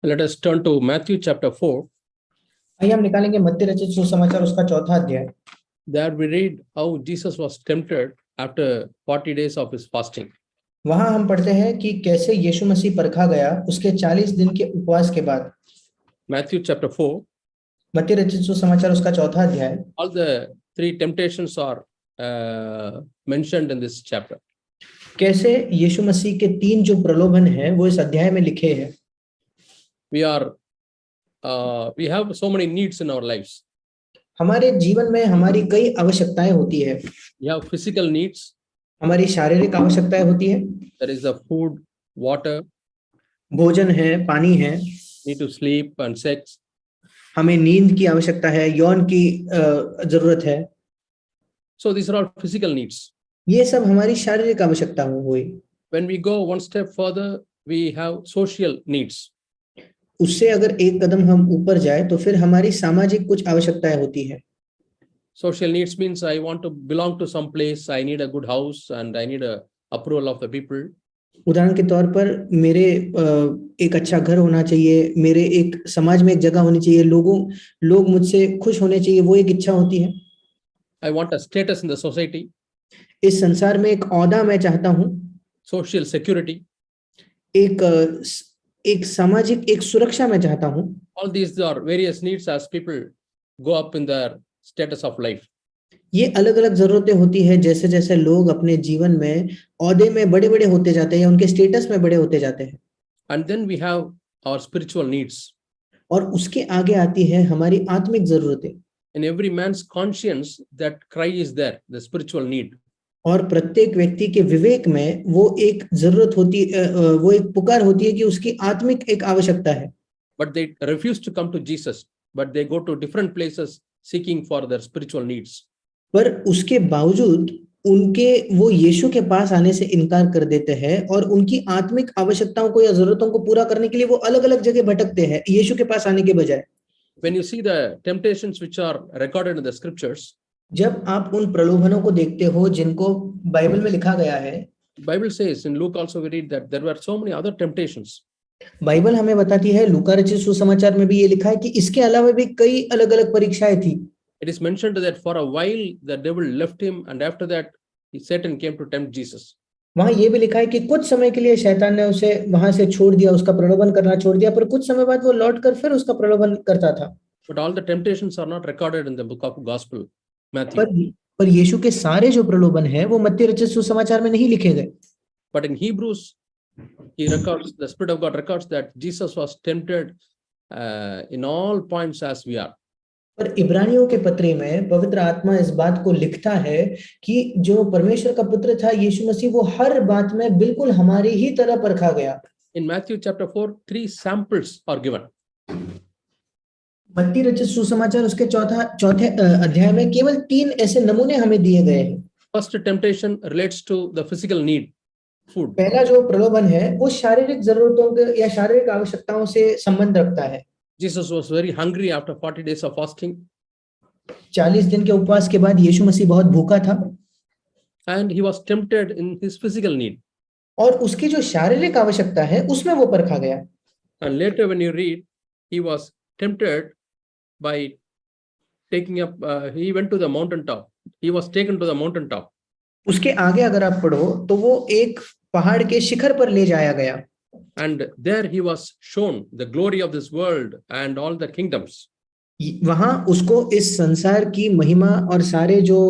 Let us turn to Matthew chapter 4. आइए हम निकालेंगे मत्ती रचित सुसमाचार उसका चौथा अध्याय। There we read how Jesus was tempted after 40 days of his fasting. वहां हम पढ़ते हैं कि कैसे यीशु मसीह परखा गया उसके 40 दिन के उपवास के बाद। Matthew chapter 4. मत्ती रचित सुसमाचार उसका चौथा अध्याय। All the three temptations are mentioned in this chapter. कैसे यीशु मसीह के तीन जो प्रलोभन हैं वो इस अध्याय में लिखे हैं। We have so many needs in our lives. हमारे जीवन में हमारी कई आवश्यकताएं होती है। We have physical needs. हमारी शारीरिक आवश्यकताएं होती है। There is the food, water. भोजन है, पानी है। Need to sleep and sex. हमें नींद की आवश्यकता है, यौन की जरूरत है। So these are all physical needs. ये सब हमारी शारीरिक आवश्यकता हुई। When we go one step further, we have social needs. उससे अगर एक कदम हम ऊपर जाए तो फिर हमारी सामाजिक कुछ आवश्यकताएं होती है। Social needs means I want to belong to some place, I need a good house and I need a approval of the people. उदाहरण के तौर पर मेरे एक अच्छा घर होना चाहिए, मेरे एक समाज में एक जगह होनी चाहिए, लोग मुझसे खुश होने चाहिए, वो एक इच्छा होती है। I want a status in the society. इस संसार में एक ओहदा मैं चाहता हूँ। Social security. एक सामाजिक एक सुरक्षा मैं चाहता हूँ। All these are various needs as people go up in their status of life. ये अलग अलग जरूरतें होती है जैसे जैसे लोग अपने जीवन में ओहदे में बड़े बड़े होते जाते हैं, उनके स्टेटस में बड़े होते जाते हैं। And then we have our spiritual needs. और उसके आगे आती है हमारी आत्मिक जरूरतें। In every man's conscience that cry is there, the spiritual need. और प्रत्येक व्यक्ति के विवेक में वो एक जरूरत होती, वो एक पुकार होती है कि उसकी आत्मिक एक आवश्यकता है। But they refuse to come to Jesus, but they go to different places seeking for their spiritual needs. पर उसके बावजूद उनके वो यीशु के पास आने से इनकार कर देते हैं और उनकी आत्मिक आवश्यकताओं को या जरूरतों को पूरा करने के लिए वो अलग अलग जगह भटकते हैं यीशु के पास आने के बजाय। When you see the temptations which are recorded in the scriptures, जब आप उन प्रलोभनों को देखते हो जिनको बाइबल में लिखा गया है, Bible says in Luke also we read that there were so many other temptations. Bible हमें बताती है, लूका रचित सुसमाचार में भी ये लिखा है कि इसके अलावा भी कई अलग अलग परीक्षाएं थी। It is mentioned that for a while the devil left him and after that Satan came to tempt Jesus. वहां ये भी लिखा है कि कुछ समय के लिए शैतान ने उसे वहां से छोड़ दिया, उसका प्रलोभन करना छोड़ दिया, पर कुछ समय बाद वो लौटकर फिर उसका प्रलोभन करता था। But all the temptations are not recorded in the book of Gospel, Matthew. पर यीशु के सारे जो प्रलोभन है वो मत्ती रचित सुसमाचार में नहीं लिखे गए। But in Hebrews, he records, the Spirit of God records that Jesus was tempted in all points as we are. पर इब्रानियों के पत्री में पवित्र आत्मा इस बात को लिखता है कि जो परमेश्वर का पुत्र था यीशु मसीह, वो हर बात में बिल्कुल हमारी ही तरह परखा गया। In Matthew chapter 4, 3 samples are given. मत्ती रचित सुसमाचार उसके चौथे अध्याय में केवल 3 ऐसे नमूने हमें दिए गए हैं। First temptation relates to the physical need, food. पहला जो प्रलोभन है वो शारीरिक जरूरतों के या शारीरिक आवश्यकताओं से संबंध रखता है। Jesus was very hungry after 40 days of fasting. 40 दिन के उपवास के बाद यीशु मसीह बहुत भूखा था। And he was tempted in his physical need. और उसकी जो शारीरिक आवश्यकता है उसमें वो परखा गया। And later when you read, he was tempted by taking up, he went to the mountain top. He was taken to the mountain top. उसके आगे अगर आप पढ़ो तो वो एक पहाड़ के शिखर पर ले जाया गया। And there he was shown the glory of this world and all the kingdoms. वहां उसको इस संसार की महिमा और सारे जो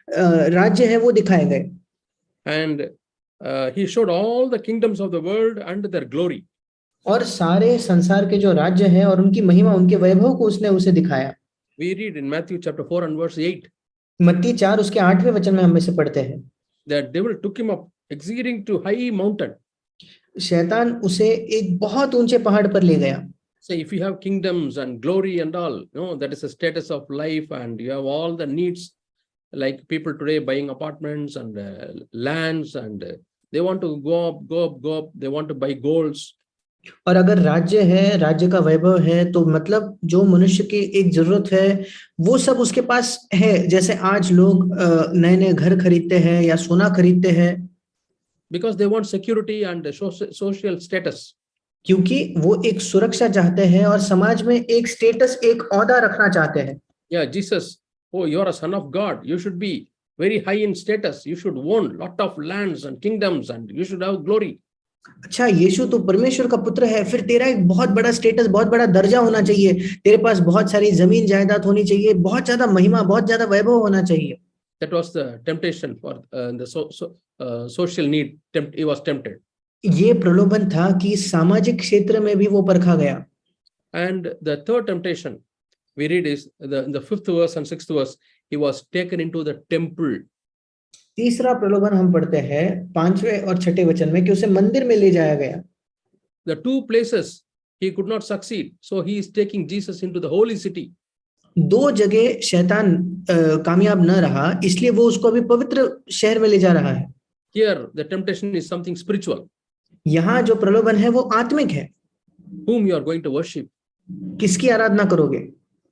राज्य है वो दिखाए गए। And he showed all the kingdoms of the world and their glory. और सारे संसार के जो राज्य हैं और उनकी महिमा, उनके वैभव को उसने उसे दिखाया। We read in Matthew chapter 4 and verse 8. मत्ती 4 उसके 8वें वचन में हम इसे पढ़ते हैं। The devil took him up exceeding to high mountain. शैतान उसे एक बहुत ऊंचे पहाड़ पर ले गया। So if you have kingdoms and glory and all, that is a status of life and you have all the needs, like people today buying apartments and lands and they want to go up, they want to buy golds. और अगर राज्य है, राज्य का वैभव है, तो मतलब जो मनुष्य की एक जरूरत है वो सब उसके पास है। जैसे आज लोग नए नए घर खरीदते हैं या सोना खरीदते हैं। Because they want security and social status. क्योंकि वो एक सुरक्षा चाहते हैं और समाज में एक स्टेटस, एक ओहदा रखना चाहते हैं। Yeah, Jesus, oh, you are a son of God. You should be very high in status. You should own lot of lands and kingdoms and you should have glory. अच्छा, यीशु तो परमेश्वर का पुत्र है, फिर तेरा एक बहुत बड़ा स्टेटस, बहुत बड़ा दर्जा होना चाहिए, तेरे पास बहुत सारी जमीन जायदाद होनी चाहिए, बहुत ज्यादा महिमा, बहुत ज्यादा वैभव होना चाहिए। That was the temptation for the social need. He was tempted. ये प्रलोभन था कि सामाजिक क्षेत्र में भी वो परखा गया। And the third temptation we read is in the 5th verse and 6th verse, he was taken into the temple. तीसरा प्रलोभन हम पढ़ते हैं 5वें और 6ठे वचन में कि उसे मंदिर में ले जाया गया। The two places he could not succeed, so he is taking Jesus into the holy city. दो जगह शैतान कामयाब न रहा, इसलिए वो उसको अभी पवित्र शहर में ले जा रहा है। Here the temptation is something spiritual. यहाँ जो प्रलोभन है वो आत्मिक है। Whom you are going to worship. किसकी आराधना करोगे?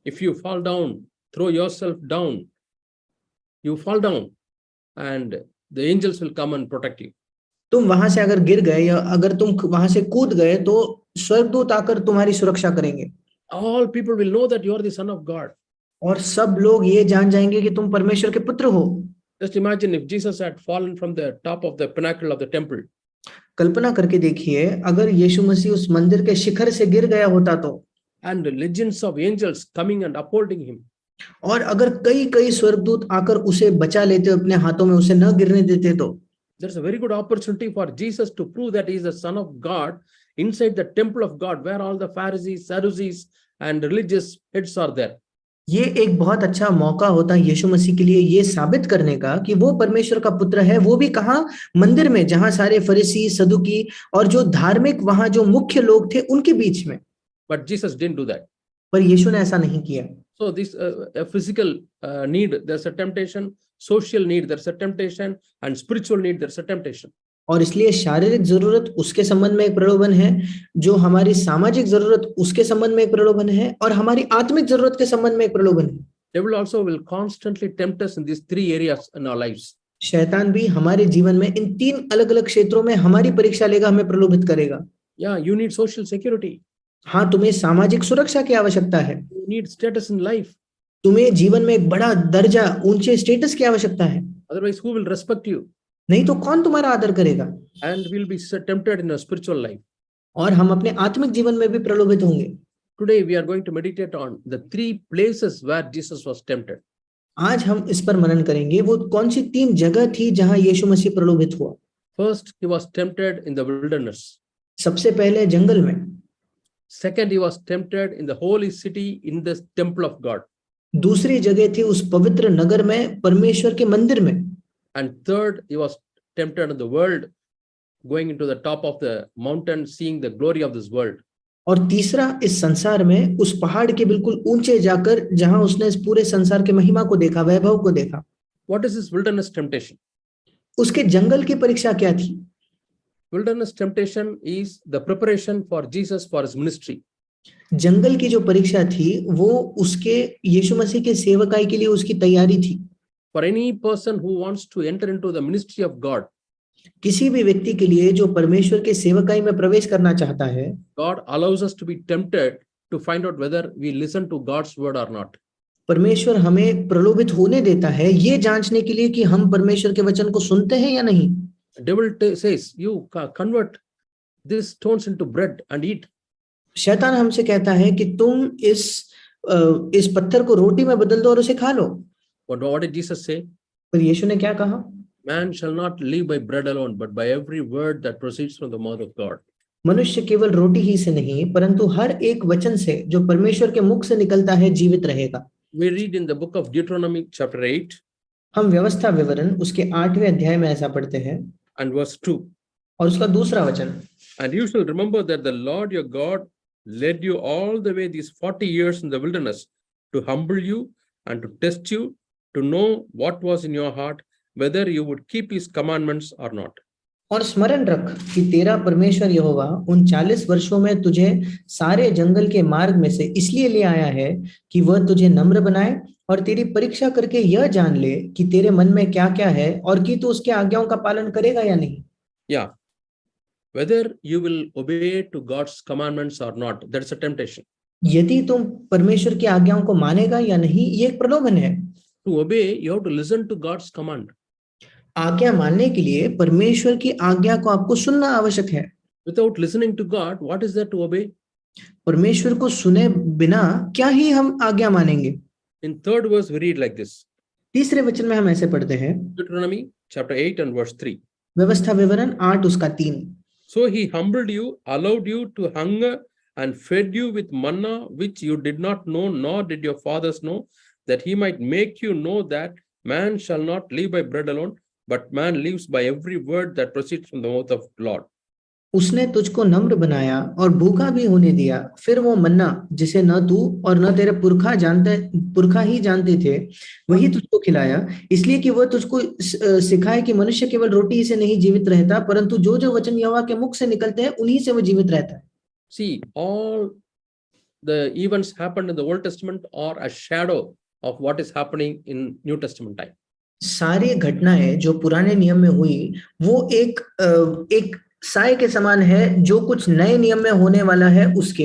If you fall down, throw yourself down, you fall down and the angels will come and protect you. तुम वहां से अगर गिर गए या अगर तुम वहां से कूद गए तो स्वर्गदूत आकर तुम्हारी सुरक्षा करेंगे। All people will know that you are the son of God. और सब लोग ये जान जाएंगे कि तुम परमेश्वर के पुत्र हो। Just imagine if Jesus had fallen from the top of the pinnacle of the temple. कल्पना करके देखिए, अगर यीशु मसीह उस मंदिर के शिखर से गिर गया होता तो, And legions of angels coming and upholding him. और अगर कई कई स्वर्गदूत आकर उसे बचा लेते अपने हाथों में, उसे न गिरने देते तो, There's a very good opportunity for Jesus to prove that he is the son of God inside the temple of God, where all the Pharisees, Sadducees, and religious heads are there. ये एक बहुत अच्छा मौका होता है यीशु मसीह के लिए ये साबित करने का कि वो परमेश्वर का पुत्र है, वो भी कहाँ? मंदिर में, जहां सारे फरीसी, सदुकी और जो धार्मिक वहां जो मुख्य लोग थे उनके बीच में। But Jesus didn't do that. पर यीशु ने ऐसा नहीं किया। So this a physical need, there's a temptation, social need, there's a temptation, and spiritual need, there's a temptation. और इसलिए शारीरिक जरूरत उसके संबंध में एक प्रलोभन है, जो हमारी सामाजिक जरूरत उसके संबंध में एक प्रलोभन है, और हमारी आत्मिक जरूरत के संबंध में एक प्रलोभन है। Devil also will constantly tempt us in these three areas in our lives. शैतान भी हमारे जीवन में इन तीन अलग अलग क्षेत्रों में हमारी परीक्षा लेगा, हमें प्रलोभित करेगा। Yeah, you need social security. हाँ, तुम्हें सामाजिक सुरक्षा की आवश्यकता है। You need status in life. तुम्हें जीवन में एक बड़ा दर्जा, ऊंचे स्टेटस की आवश्यकता है। Otherwise, who will respect you? नहीं तो कौन तुम्हारा आदर करेगा? And we'll be tempted in a spiritual life. और हम अपने आत्मिक जीवन में भी प्रलोभित होंगे। Today we are going to meditate on the three places where Jesus was tempted. आज हम इस पर मनन करेंगे, वो कौन सी तीन जगह थी जहां यीशु मसीह प्रलोभित हुआ। First, he was tempted in the wilderness. सबसे पहले जंगल में। Second, he was tempted in the holy city in the temple of God. दूसरी जगह थी उस पवित्र नगर में, परमेश्वर के मंदिर में। And third, he was tempted in the world, going into the top of the mountain, seeing the glory of this world. और तीसरा, इस संसार में उस पहाड़ के बिल्कुल ऊंचे जाकर, जहां उसने इस पूरे संसार के महिमा को देखा, वैभव को देखा। What is this wilderness temptation? उसके जंगल की परीक्षा क्या थी? Wilderness temptation is the preparation for Jesus for his ministry. जंगल की जो परीक्षा थी वो उसके यीशु मसीह के सेवकाई के लिए उसकी तैयारी थी। For any person who wants to enter into the ministry of God, किसी भी व्यक्ति के लिए जो परमेश्वर के सेवकाई में प्रवेश करना चाहता है, God allows us to be tempted to find out whether we listen to God's word or not. परमेश्वर हमें प्रलोभित होने देता है ये जांचने के लिए कि हम परमेश्वर के वचन को सुनते हैं या नहीं। Devil says, you convert these stones into bread and eat. शैतान हमसे कहता है कि तुम इस पत्थर को रोटी में बदल दो और उसे खा लो। But what did Jesus say? पर यीशु ने क्या कहा? Man shall not live by bread alone, but by every word that proceeds from the mouth of God. मनुष्य केवल रोटी ही से नहीं, परंतु हर एक वचन से जो परमेश्वर के मुख से निकलता है जीवित रहेगा। We read in the book of Deuteronomy chapter 8. हम व्यवस्था विवरण उसके 8वें अध्याय में ऐसा पढ़ते हैं। And verse 2. और उसका दूसरा वचन। And you shall remember that the Lord your God led you all the way these 40 years in the wilderness to humble you and to test you, to know what was in your heart, whether you would keep his commandments or not. और स्मरण रख कि तेरा परमेश्वर यहोवा उन 40 वर्षों में तुझे सारे जंगल के मार्ग में से इसलिए ले आया है कि वह तुझे नम्र बनाए और तेरी परीक्षा करके यह जान ले कि तेरे मन में क्या क्या है और कि तू उसके आज्ञाओं का पालन करेगा या नहीं। Yeah. whether you will obey to God's commandments or not. That's a temptation. यदि तुम परमेश्वर की आज्ञाओं को मानेगा या नहीं, ये एक प्रलोभन है। To obey, you have to listen to God's command. आज्ञा मानने के लिए परमेश्वर की आज्ञा को आपको सुनना आवश्यक है। Without listening to God, what is there to obey? परमेश्वर को सुने बिना क्या ही हम आज्ञा मानेंगे। In third verse, we read like this. तीसरे वचन में हम ऐसे पढ़ते हैं, Deuteronomy chapter 8 and verse 3. व्यवस्था विवरण 8 उसका 3। So he humbled you, allowed you to hunger, and fed you with manna, which you did not know, nor did your fathers know, that he might make you know that man shall not live by bread alone, but man lives by every word that proceeds from the mouth of Lord. उसने तुझको नम्र बनाया और भूखा भी होने दिया, फिर वो मन्ना जिसे न तू और न तेरे पुरखा ही जानते थे, वही तुझको खिलाया, इसलिए कि वह तुझको सिखाए कि मनुष्य केवल रोटी से नहीं जीवित रहता, परंतु जो जो वचन यहोवा के मुख से निकलते हैं उन्हीं से वो जीवित रहता है। See, all the events happened in the Old Testament are a shadow of what is happening in New Testament time. सारी घटनाएं जो पुराने नियम में हुई वो एक साय के समान है जो कुछ नए नियम में होने वाला है उसके।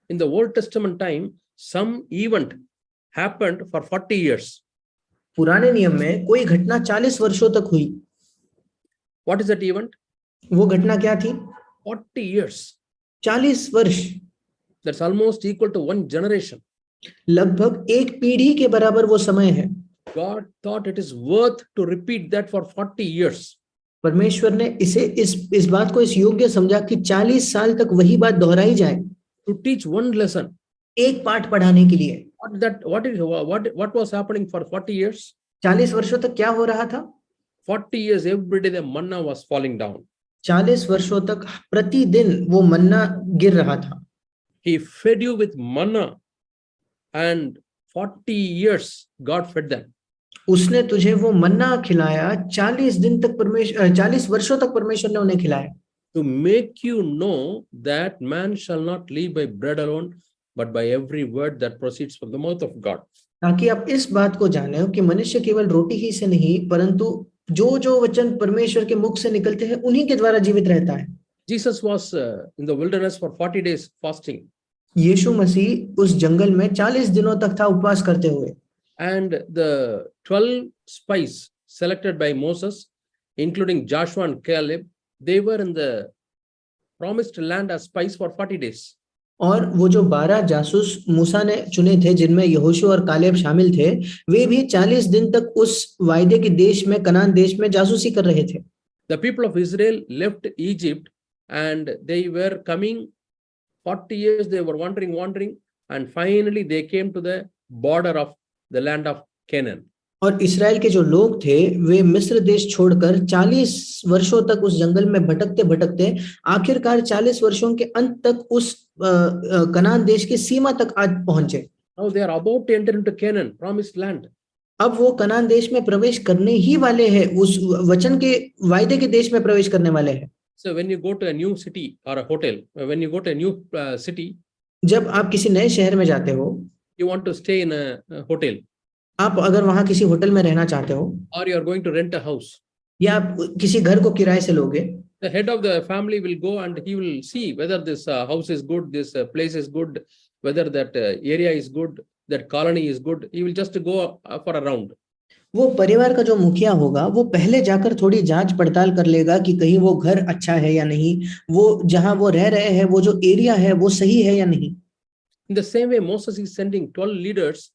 In the Old Testament time, some event happened for 40 years. पुराने नियम में कोई घटना 40 वर्षों तक हुई। What is that event? वो घटना क्या थी? 40 years. 40 वर्ष। That's almost equal to one generation. लगभग एक पीढ़ी के बराबर वो समय है। God thought it is worth to repeat that for 40 years. परमेश्वर ने इस बात को इस योग्य समझा कि 40 साल तक वही बात दोहराई जाए। To teach one lesson. एक पाठ पढ़ाने के लिए। What was happening for 40 years? 40 वर्षों तक क्या हो रहा था? 40 years every day the manna was falling down. 40 वर्षों तक प्रतिदिन वो मन्ना गिर रहा था। He fed you with manna and 40 years God fed them. उसने तुझे वो मन्ना खिलाया, 40 वर्षों तक परमेश्वर ने उन्हें खिलाया। To make you know that man shall not live by bread alone, but by every word that proceeds from the mouth of God. ताकि आप इस बात को जाने कि मनुष्य केवल रोटी ही से नहीं, परंतु जो जो वचन परमेश्वर के मुख से निकलते हैं उन्हीं के द्वारा जीवित रहता है। Jesus was in the wilderness for 40 days fasting. यीशु मसीह उस जंगल में 40 दिनों तक था उपवास करते हुए। And the 12 spies selected by Moses, including Joshua and Caleb, they were in the promised land as spies for 40 days. और वो जो 12 जासूस मूसा ने चुने थे, जिनमें यहोशू और कालेब शामिल थे, वे भी 40 दिन तक उस वायदे के देश में, कनान देश में जासूसी कर रहे थे। The people of Israel left Egypt and they were coming 40 years, they were wandering, and finally they came to the border of the land of Canaan. और इस्राएल के जो लोग थे वे मिस्र देश छोड़कर 40 वर्षों तक उस जंगल में भटकते भटकते आखिरकार 40 वर्षों के अंत तक उस कनान देश की सीमा तक आज पहुंचे। Now they are about to enter into Canaan, promised land. अब वो कनान देश में प्रवेश करने ही वाले हैं, उस वचन के वायदे के देश में प्रवेश करने वाले हैं। So when you go to a new city or a hotel, when you go to a new city, जब आप किसी नए शहर में जाते हो, you want to stay in a hotel, आप अगर वहां किसी होटल में रहना चाहते हो, or you are going to rent a house, या आप किसी घर को किराए से लोगे, the head of the family will go and he will see whether this house is good, this place is good, whether that area is good, that colony is good. He will just go for a round. वो परिवार का जो मुखिया होगा वो पहले जाकर थोड़ी जांच पड़ताल कर लेगा कि कहीं वो घर अच्छा है या नहीं, वो जहां वो रह रहे हैं वो जो एरिया है वो सही है या नहीं। In the same way, Moses is sending 12 leaders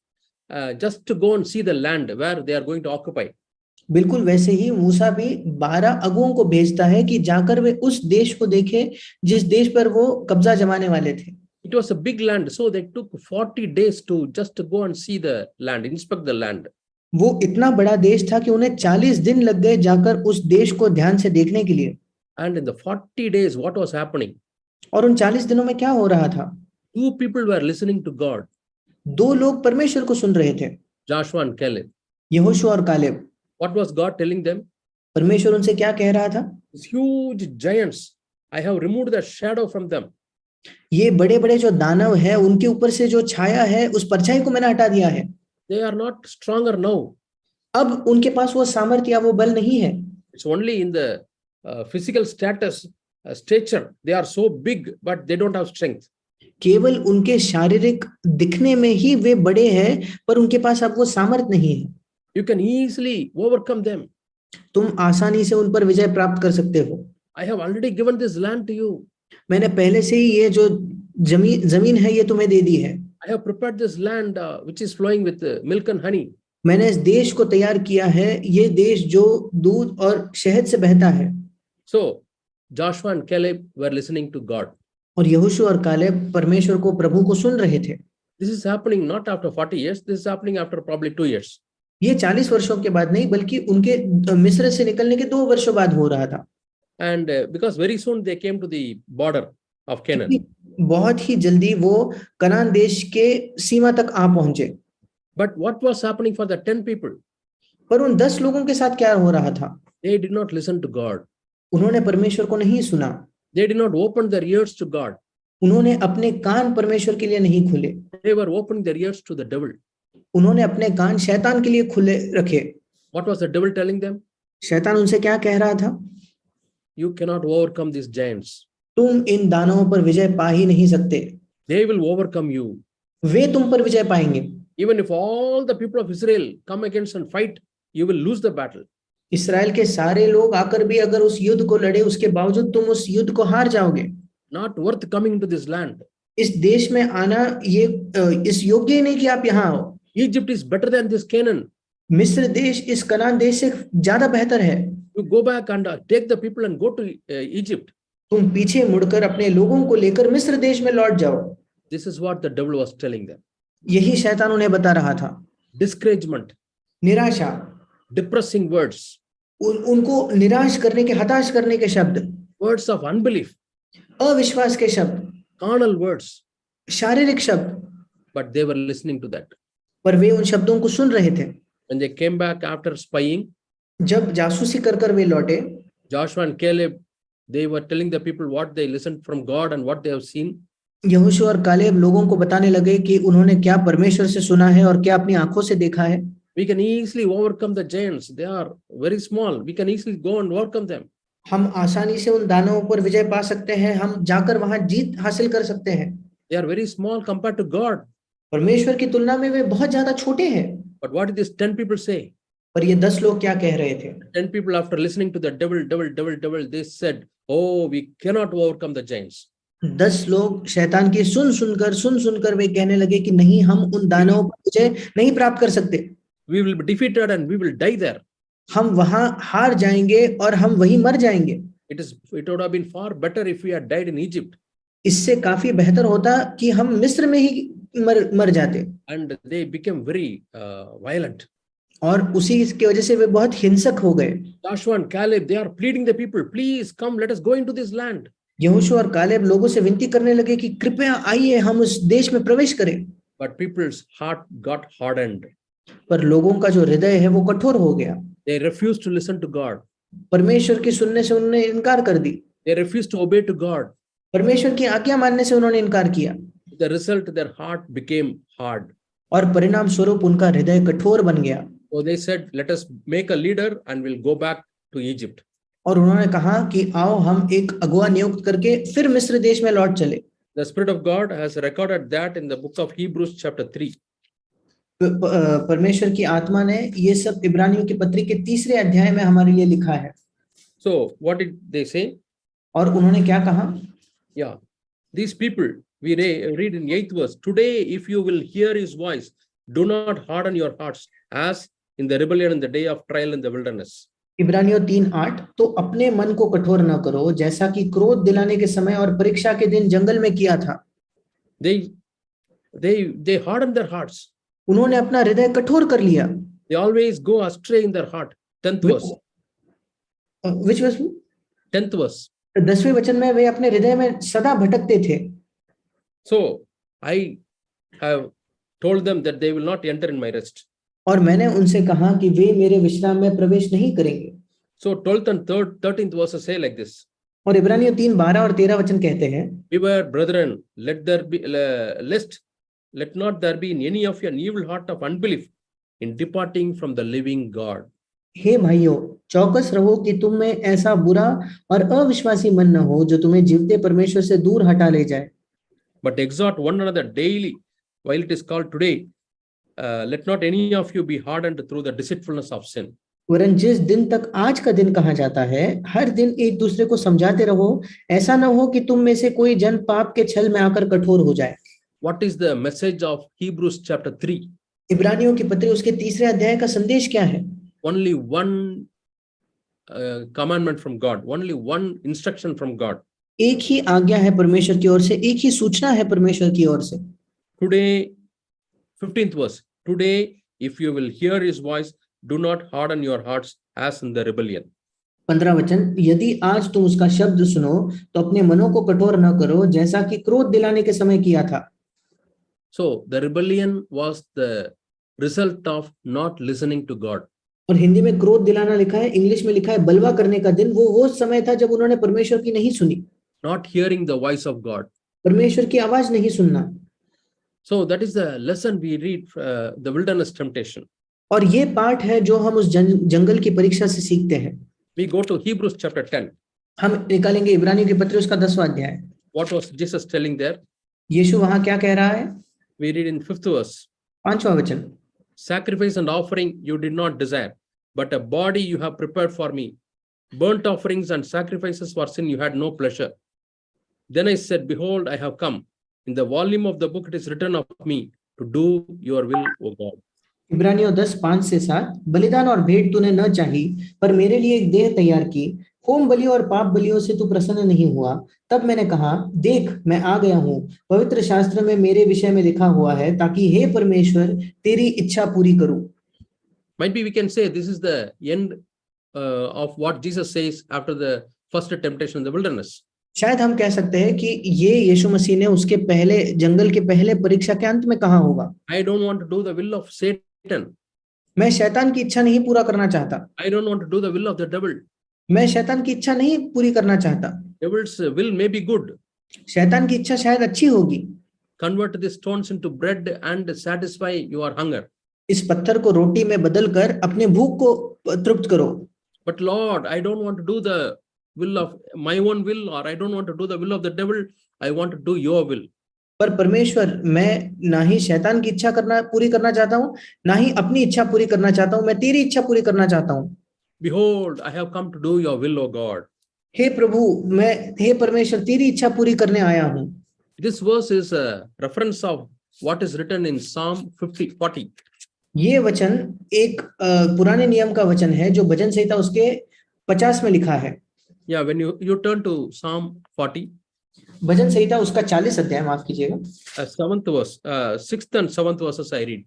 just to go and see the land where they are going to occupy. बिल्कुल वैसे ही मूसा भी 12 अगुओं को भेजता है कि जाकर वे उस देश को देखें जिस देश पर वो कब्जा जमाने वाले थे। It was a big land, so they took 40 days to just go and see the land, inspect the land. वो इतना बड़ा देश था कि उन्हें 40 दिन लग गए जाकर उस देश को ध्यान से देखने के लिए। And in the 40 days, what was happening? और उन 40 दिनों में क्या हो रहा था? 2 people were listening to God. 2 लोग परमेश्वर को सुन रहे थे, Joshua and Caleb. यहोशू और Caleb. What was God telling them? परमेश्वर उनसे क्या कह रहा था? These huge giants, I have removed the shadow from them. ये बड़े बड़े जो दानव है उनके ऊपर से जो छाया है उस परछाई को मैंने हटा दिया है। They are not stronger now. अब उनके पास वो सामर्थ्य या वो बल नहीं है। It's only in the physical status stature. They are so big, but they don't have strength. केवल उनके शारीरिक दिखने में ही वे बड़े हैं, पर उनके पास अब वो सामर्थ नहीं है। You can easily overcome them. तुम आसानी से उन पर विजय प्राप्त कर सकते हो। I have already given this land to you. मैंने पहले से ही ये जो जमीन है ये तुम्हें दे दी है। I have prepared this land which is flowing with milk and honey. मैंने इस देश को तैयार किया है, ये देश जो दूध और शहद से बहता है। So Joshua and Caleb were listening to God. और यहोशू और कालेब परमेश्वर को, प्रभु को सुन रहे थे। This is happening not after 40 years. This is happening after probably 2 years. ये 40 वर्षों के बाद नहीं, बल्कि उनके मिस्र से निकलने के 2 वर्षों बाद हो रहा था। And because very soon they came to the border of Canaan. बहुत ही जल्दी वो कनान देश के सीमा तक आ पहुंचे। But what was happening for the 10 people? पर उन 10 लोगों के साथ क्या हो रहा था? They did not listen to God. उन्होंने परमेश्वर को नहीं सुना। They did not open their ears to God. उन्होंने अपने कान परमेश्वर के लिए नहीं खुले। They were opening their ears to the devil. उन्होंने अपने कान शैतान के लिए खुले रखे। What was the devil telling them? शैतान उनसे क्या कह रहा था? You cannot overcome these giants. तुम इन दानवों पर विजय पा ही नहीं सकते। They will overcome you. वे तुम पर विजय पाएंगे। Even if all the people of Israel come against and fight, you will lose the battle. इस्राएल के सारे लोग आकर भी अगर उस युद्ध को लड़े, उसके बावजूद तुम उस युद्ध को हार जाओगे। Not worth coming into this land. इस देश में आना ये इस योग्य ही नहीं कि आप यहाँ आओ। Egypt is better than this Canaan. मिस्र देश इस कनान देश से ज्यादा बेहतर है। You go back and take the people and go to Egypt. तुम पीछे मुड़कर अपने लोगों को लेकर मिस्र देश में लौट जाओ। This is what the devil was telling them. यही शैतान उन्हें बता रहा था। Discouragement, निराशा, depressing words, उनको निराश करने के, हताश करने के शब्द, words of unbelief, अविश्वास के शब्द, carnal words. शारीरिक शब्द। But they were listening to that. पर वे उन शब्दों को सुन रहे थे। When they came back after spying, जब जासूसी कर वे लौटे, Joshua and Caleb, they were telling the people what they listened from God and what they have seen. यहोशू और कालेब लोगों को बताने लगे कि उन्होंने क्या परमेश्वर से सुना है और क्या अपनी आंखों से देखा है। We can easily overcome the giants. They are very small. We can easily go and overcome them. हम आसानी से उन दानवों पर विजय पा सकते हैं, हम जाकर वहां जीत हासिल कर सकते हैं। They are very small compared to God. परमेश्वर की तुलना में वे बहुत ज्यादा छोटे हैं। But what did these 10 people say? पर ये 10 लोग क्या कह रहे थे? 10 people, after listening to the devil, they said, "Oh, we cannot overcome the giants." 10 लोग शैतान की सुन सुनकर वे कहने लगे कि नहीं, हम उन दानवों पर विजय नहीं प्राप्त कर सकते। We will be defeated and we will die there. हम वहां हार जाएंगे और हम वहीं मर जाएंगे। It would have been far better if we had died in Egypt. इससे काफी बेहतर होता कि हम मिस्र में ही मर जाते। And they became very violent. और उसी की वजह से वे बहुत हिंसक हो गए। Joshua and Caleb, they are pleading the people, "Please come, let us go into this land." यहोशू और कालेब लोगों से विनती करने लगे कि कृपया आइए, हम उस देश में प्रवेश करें। But people's heart got hardened. पर लोगों का जो हृदय है वो कठोर हो गया। They refused to listen to God. परमेश्वर की सुनने से उन्होंने इनकार कर दी। They refused to obey to God. परमेश्वर की आज्ञा मानने से उन्होंने इनकार किया। The result, their heart became hard. और परिणाम स्वरूप उनका हृदय कठोर बन गया। So they said, "Let us make a leader and we'll go back to Egypt." और उन्होंने कहा कि आओ हम एक अगुआ नियुक्त करके फिर मिस्र देश में लौट चले। The Spirit of God has recorded that in the book of Hebrews chapter 3. परमेश्वर की आत्मा ने ये सब इब्रानियों की पत्री के 3 अध्याय में हमारे लिए लिखा है। So what did they say? और उन्होंने क्या कहा? Yeah, these people, we read in 8th verse, "Today if you will hear his voice, do not harden your hearts as in the rebellion in the day of trial in the wilderness." इब्रानियों 3:8, तो अपने मन को कठोर न करो जैसा कि क्रोध दिलाने के समय और परीक्षा के दिन जंगल में किया था। They hardened their hearts. उन्होंने अपना हृदय कठोर कर लिया। They always go astray in their heart. 10th verse. Which was 10th verse. 10वें वचन में वे अपने हृदय में सदा भटकते थे। So I have told them that they will not enter in my rest. और मैंने उनसे कहा कि वे मेरे विश्राम में प्रवेश नहीं करेंगे। So 12th and 13th verses say like this. और इब्रानियों 3:12 और 13 वचन कहते हैं, "Beware, brethren, let not there be in any of you an evil heart of unbelief in departing from the living God." हे भाइयों, चौकस रहो कि तुम में ऐसा बुरा और अविश्वासी मन न हो जो तुम्हें जीवते परमेश्वर से दूर हटा ले जाए। But exhort one another daily while it is called today. Let not any of you be hardened through the deceitfulness of sin. वरन जिस दिन तक आज का दिन कहा जाता है, हर दिन एक दूसरे को समझाते रहो, ऐसा न हो कि तुम में से कोई जन पाप के छल में आकर कठोर हो जाए। What is the message of Hebrews chapter 3? इब्रानियों की पत्री उसके 3 अध्याय का संदेश क्या है? Only one commandment from God, only one instruction from God. एक ही आज्ञा है परमेश्वर की ओर से, एक ही सूचना है परमेश्वर की ओर से। Today, 15th verse. Today, if you will hear his voice, do not harden your hearts as in the rebellion. 15 वचन, यदि आज तुम उसका शब्द सुनो तो अपने मनों को कठोर न करो जैसा कि क्रोध दिलाने के समय किया था। So the rebellion was the result of not listening to God. और हिंदी में क्रोध दिलाना लिखा है, इंग्लिश में लिखा है बलवा करने का दिन। वो समय था जब उन्होंने परमेश्वर की नहीं सुनी, Not hearing the voice of God. परमेश्वर की आवाज नहीं सुनना। So that is the lesson we read, the wilderness temptation. और ये पाठ है जो हम उस जंगल की परीक्षा से सीखते हैं। We go to Hebrews chapter 10. हम निकालेंगे इब्रानियों की पत्री उसका 10वां अध्याय। What was Jesus telling there? यीशु वहां क्या कह रहा है? We read in 5th verse. 5वां वचन, Sacrifice and offering you did not desire, but a body you have prepared for me. Burnt offerings and sacrifices for sin you had no pleasure. Then I said, behold, I have come. In the volume of the book it is written of me to do your will, O God. इब्रानियों 10:5-7, बलिदान और भेंट तूने न चाही, पर मेरे लिए एक देह तैयार की। होम बलि और पाप बलियों से तू प्रसन्न नहीं हुआ। तब मैंने कहा, देख मैं आ गया हूँ। पवित्र शास्त्र में मेरे विषय में लिखा हुआ है, ताकि हे परमेश्वर तेरी इच्छा पूरी करूं। Might be we can say this is the end of what Jesus says after the first temptation in the wilderness. शायद हम कह सकते हैं कि ये यीशु मसीह ने उसके पहले जंगल के पहले परीक्षा के अंत में कहा होगा। I don't want to do the will of Satan. मैं शैतान की इच्छा नहीं पूरा करना चाहता। I don't want to do the will of the devil. मैं शैतान की इच्छा नहीं पूरी करना चाहता। Devil's will may be good. शैतान की इच्छा शायद अच्छी होगी। Convert the stones into bread and satisfy your hunger. इस पत्थर को रोटी में बदलकर अपने भूख को तृप्त करो। But Lord, I don't want to do the will of my own will, or I don't want to do the will of the devil. I want to do your will. पर परमेश्वर, मैं ना ही शैतान की इच्छा पूरी करना चाहता हूँ, ना ही अपनी इच्छा पूरी करना चाहता हूँ, मैं तेरी इच्छा पूरी करना चाहता हूँ। Behold, I have come to do your will, O God. हे प्रभु, हे परमेश्वर तेरी इच्छा पूरी करने आया हूँ। This verse is a reference of what is written in Psalm 40. ये वचन एक पुराने नियम का वचन है जो भजन संहिता उसके 50 में लिखा है। Yeah, when you turn to Psalm 40, भजन संहिता उसका 40 अध्याय, माफ कीजिएगा, 7th verse, 6th and 7th verses I read.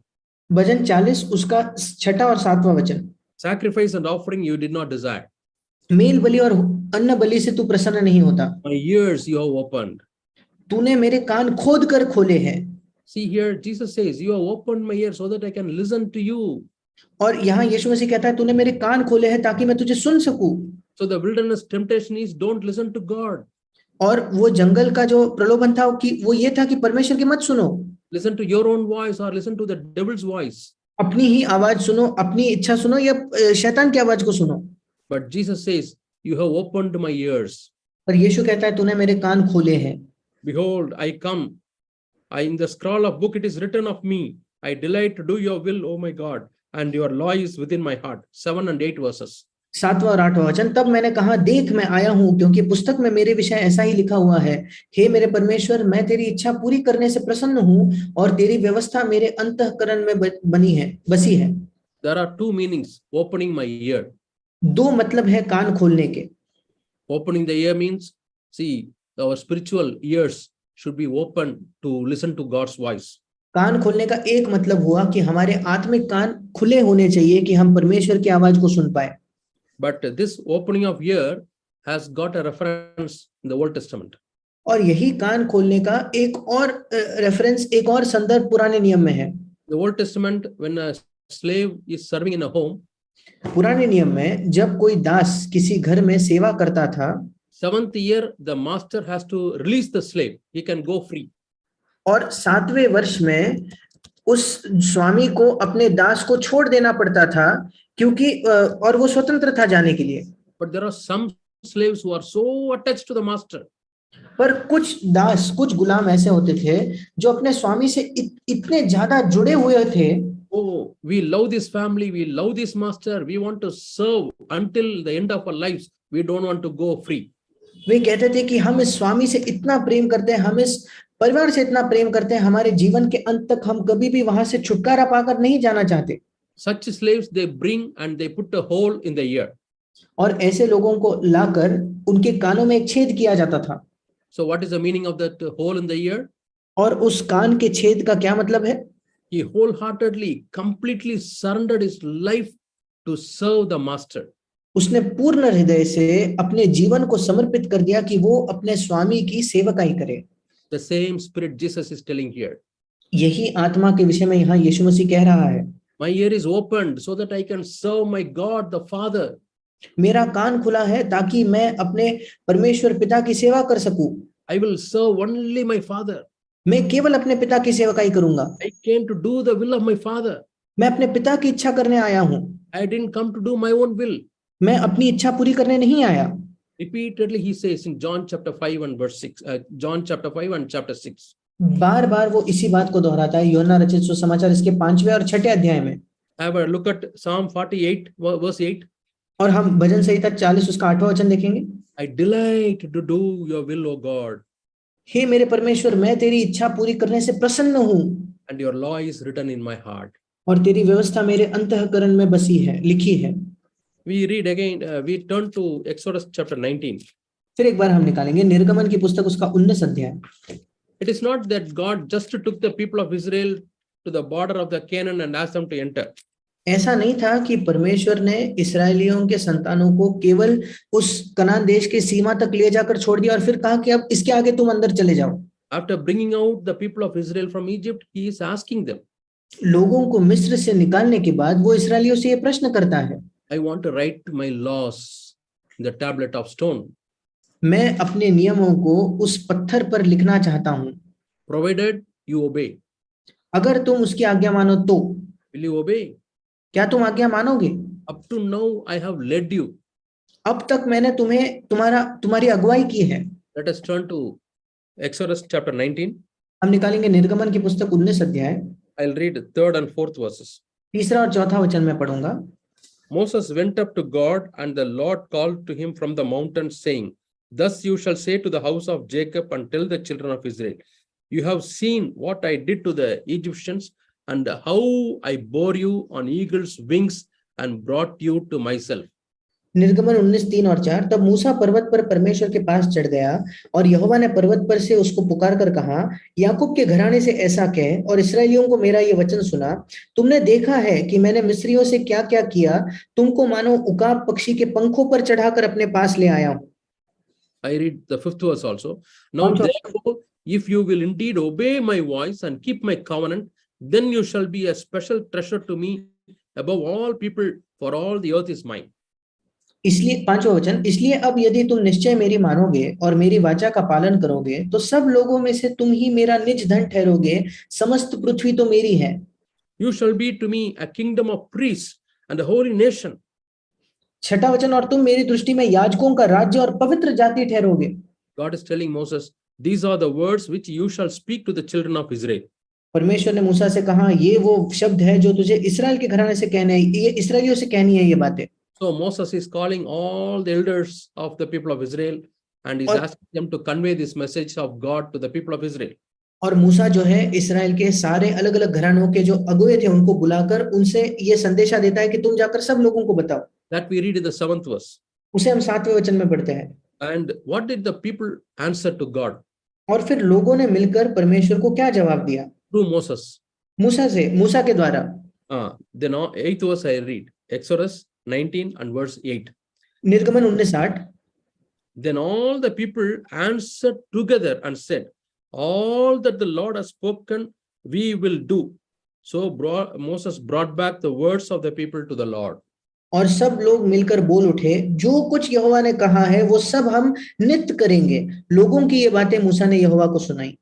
भजन 40 उसका 6 और 7वां वचन। Sacrifice and offering you did not desire. मेल बलि और अन्न बलि से तू प्रसन्न नहीं होता। My ears you have opened. तूने मेरे कान खोद कर खोले हैं। See here, Jesus says, you have opened my ears so that I can listen to you. और यहाँ यीशु मसीह कहता है, तूने मेरे कान खोले हैं ताकि मैं तुझे सुन सकूं। So the wilderness temptation is don't listen to God. और वो जंगल का जो प्रलोभन था कि वो ये था कि परमेश्वर की मत सुनो। Listen to your own voice or listen to the devil's voice. अपनी ही आवाज सुनो, अपनी इच्छा सुनो या शैतान की आवाज को सुनो। But Jesus says, you have opened my ears. पर यीशु कहता है, तूने मेरे कान खोले हैं। Behold, I come. In the scroll of book it is written of me. I delight to do your will, O my God, and your law is within my heart. 7 and 8 verses. 7वां और 8वां वचन, तब मैंने कहा, देख मैं आया हूं, क्योंकि पुस्तक में मेरे विषय ऐसा ही लिखा हुआ है। हे मेरे परमेश्वर, मैं तेरी इच्छा पूरी करने से प्रसन्न हूं और तेरी व्यवस्था मेरे अंतःकरण में बसी है। There are two meanings, opening my ear. दो मतलब है कान खोलने के। Opening the ear means, see, our spiritual ears should be open to listen to God's voice. कान खोलने का एक मतलब हुआ कि हमारे आत्मिक कान खुले होने चाहिए कि हम परमेश्वर की आवाज को सुन पाए। But this opening of ear has got a reference in the Old Testament. और यही कान खोलने का एक और रेफरेंस, एक और संदर्भ पुराने नियम में है। The Old Testament, when a slave is serving in a home, पुराने नियम में जब कोई दास किसी घर में सेवा करता था, 7th year the master has to release the slave. He can go free. और 7वें वर्ष में उस स्वामी को अपने दास को छोड़ देना पड़ता था क्योंकि और वो स्वतंत्र था जाने के लिए। But there are some slaves who are so attached to the master. पर कुछ दास, कुछ गुलाम ऐसे होते थे जो अपने स्वामी से इतने ज्यादा जुड़े हुए थे। Oh, we love this family, we love this master, we want to serve until the end of our lives. We don't want to go free. वे कहते थे कि हम इस स्वामी से इतना प्रेम करते हैं, हम इस परिवार से इतना प्रेम करते हैं, हमारे जीवन के अंत तक हम कभी भी वहां से छुटकारा पाकर नहीं जाना चाहते। Such slaves they bring and they put a hole in the ear. और ऐसे लोगों को लाकर उनके कानों में एक छेद किया जाता था। So what is the meaning of that hole in the ear? और उस कान के छेद का क्या मतलब है? He wholeheartedly, completely surrendered his life to serve the master. उसने पूर्ण हृदय से अपने जीवन को समर्पित कर दिया कि वो अपने स्वामी की सेवकाई करे। The same spirit Jesus is telling here. यही आत्मा के विषय में यहाँ यीशु मसीह कह रहा है। My ear is opened so that I can serve my God the Father. मेरा कान खुला है ताकि मैं अपने परमेश्वर पिता की सेवा कर सकूं। I will serve only my Father. मैं केवल अपने पिता की सेवकाई करूंगा। I came to do the will of my Father. मैं अपने पिता की इच्छा करने आया हूं। I didn't come to do my own will. मैं अपनी इच्छा पूरी करने नहीं आया। Repeatedly he says in John chapter 5 and verse 6, John chapter 5 and chapter 6. बार बार वो इसी बात को दोहराता है यूहन्ना रचित सुसमाचार इसके 5वें और 6ठे अध्याय में। Have a look at Psalm 48 verse 8. और हम भजन संहिता 40 उसका 8वां वचन देखेंगे। I delight to do your will, O God. हे मेरे परमेश्वर, मैं तेरी इच्छा पूरी करने से प्रसन्न हूँ। And your law is written in my heart. और तेरी व्यवस्था मेरे अंतःकरण में बसी है, लिखी है। We read again, we turn to Exodus chapter 19. फिर एक बार हम निकालेंगे निर्गमन की पुस्तक उसका 19 अध्याय। It is not that God just took the people of Israel to the border of the Canaan and asked them to enter. ऐसा नहीं था कि परमेश्वर ने इस्राएलियों के संतानों को केवल उस कनान देश के सीमा तक ले जाकर छोड़ दिया और फिर कहा कि अब इसके आगे तुम अंदर चले जाओ। After bringing out the people of Israel from Egypt, he is asking them. लोगों को मिस्र से निकालने के बाद वो इस्राएलियों से ये प्रश्न करता है। I want to write my laws in the tablet of stone. मैं अपने नियमों को उस पत्थर पर लिखना चाहता हूँ। Provided you obey. अगर तुम उसकी आज्ञा मानो तो। Will you obey? क्या तुम आज्ञा मानोगे? Up to now I have led you. अब तक मैंने तुम्हारी अगुवाई की है। Let us turn to Exodus chapter 19. हम निकालेंगे निर्गमन की पुस्तक 19 अध्याय। I'll read 3rd and 4th verses. 3रा और 4था वचन मैं पढ़ूंगा। Moses went up to God, and the Lord called to him from the mountain, saying, Thus you shall say to the house of Jacob and tell the children of Israel, You have seen what I did to the Egyptians, and how I bore you on eagle's wings and brought you to myself. निर्गमन 19:3 और 4। तब मूसा पर्वत पर परमेश्वर के पास चढ़ गया और यहोवा ने पर्वत पर से उसको पुकार कर कहा, याकूब के घराने से ऐसा कह और इसराइलियों को मेरा ये वचन सुना, तुमने देखा है कि मैंने मिस्रियों से क्या क्या किया, तुमको मानो उकाब पक्षी के पंखों पर चढ़ाकर अपने पास ले आया हूं। I read the 5th verse also. Now therefore, if you will indeed obey my voice and keep my covenant, then you shall be a special treasure to me above all people, for all the earth is mine. इसलिए 5वां वचन, इसलिए अब यदि तुम निश्चय मेरी मानोगे और मेरी वाचा का पालन करोगे तो सब लोगों में से तुम ही मेरा निज धन ठहरोगे, समस्त पृथ्वी तो मेरी है। You shall be to me a kingdom of priests and a holy nation. 6ठा वचन, और तुम मेरी दृष्टि में याजकों का राज्य और पवित्र जाति ठहरोगे। God is telling Moses, these are the words which you shall speak to the children of Israel. परमेश्वर ने मूसा से कहा, ये वो शब्द है जो तुझे इस्राएल के घराने से कहने हैं, ये इस्राएलियों से कहनी है ये बातें। So Moses is calling all the elders of the people of Israel and is asking them to convey this message of God to the people of Israel. और मूसा जो है इस्राएल के सारे अलग अलग घरानों के जो अगुवे थे उनको बुलाकर उनसे ये संदेशा देता है कि तुम जाकर सब लोगों को बताओ। That we read in the 7th verse. उसे हम 7वें वचन में पढ़ते हैं। And what did the people answer to God? और फिर लोगों ने मिलकर परमेश्वर को क्या जवाब दिया? Through Moses. मूसा के द्वारा। Then 8th verse I read. Exodus 19 and verse 8. निर्गमन 19:8। Then all the people answered together and said, all that the Lord has spoken, we will do. So Moses brought back the words of the people to the Lord. और सब लोग मिलकर बोल उठे, जो कुछ यहोवा ने कहा है वो सब हम नित्य करेंगे। लोगों की ये बातें मूसा ने यहोवा को सुनाई।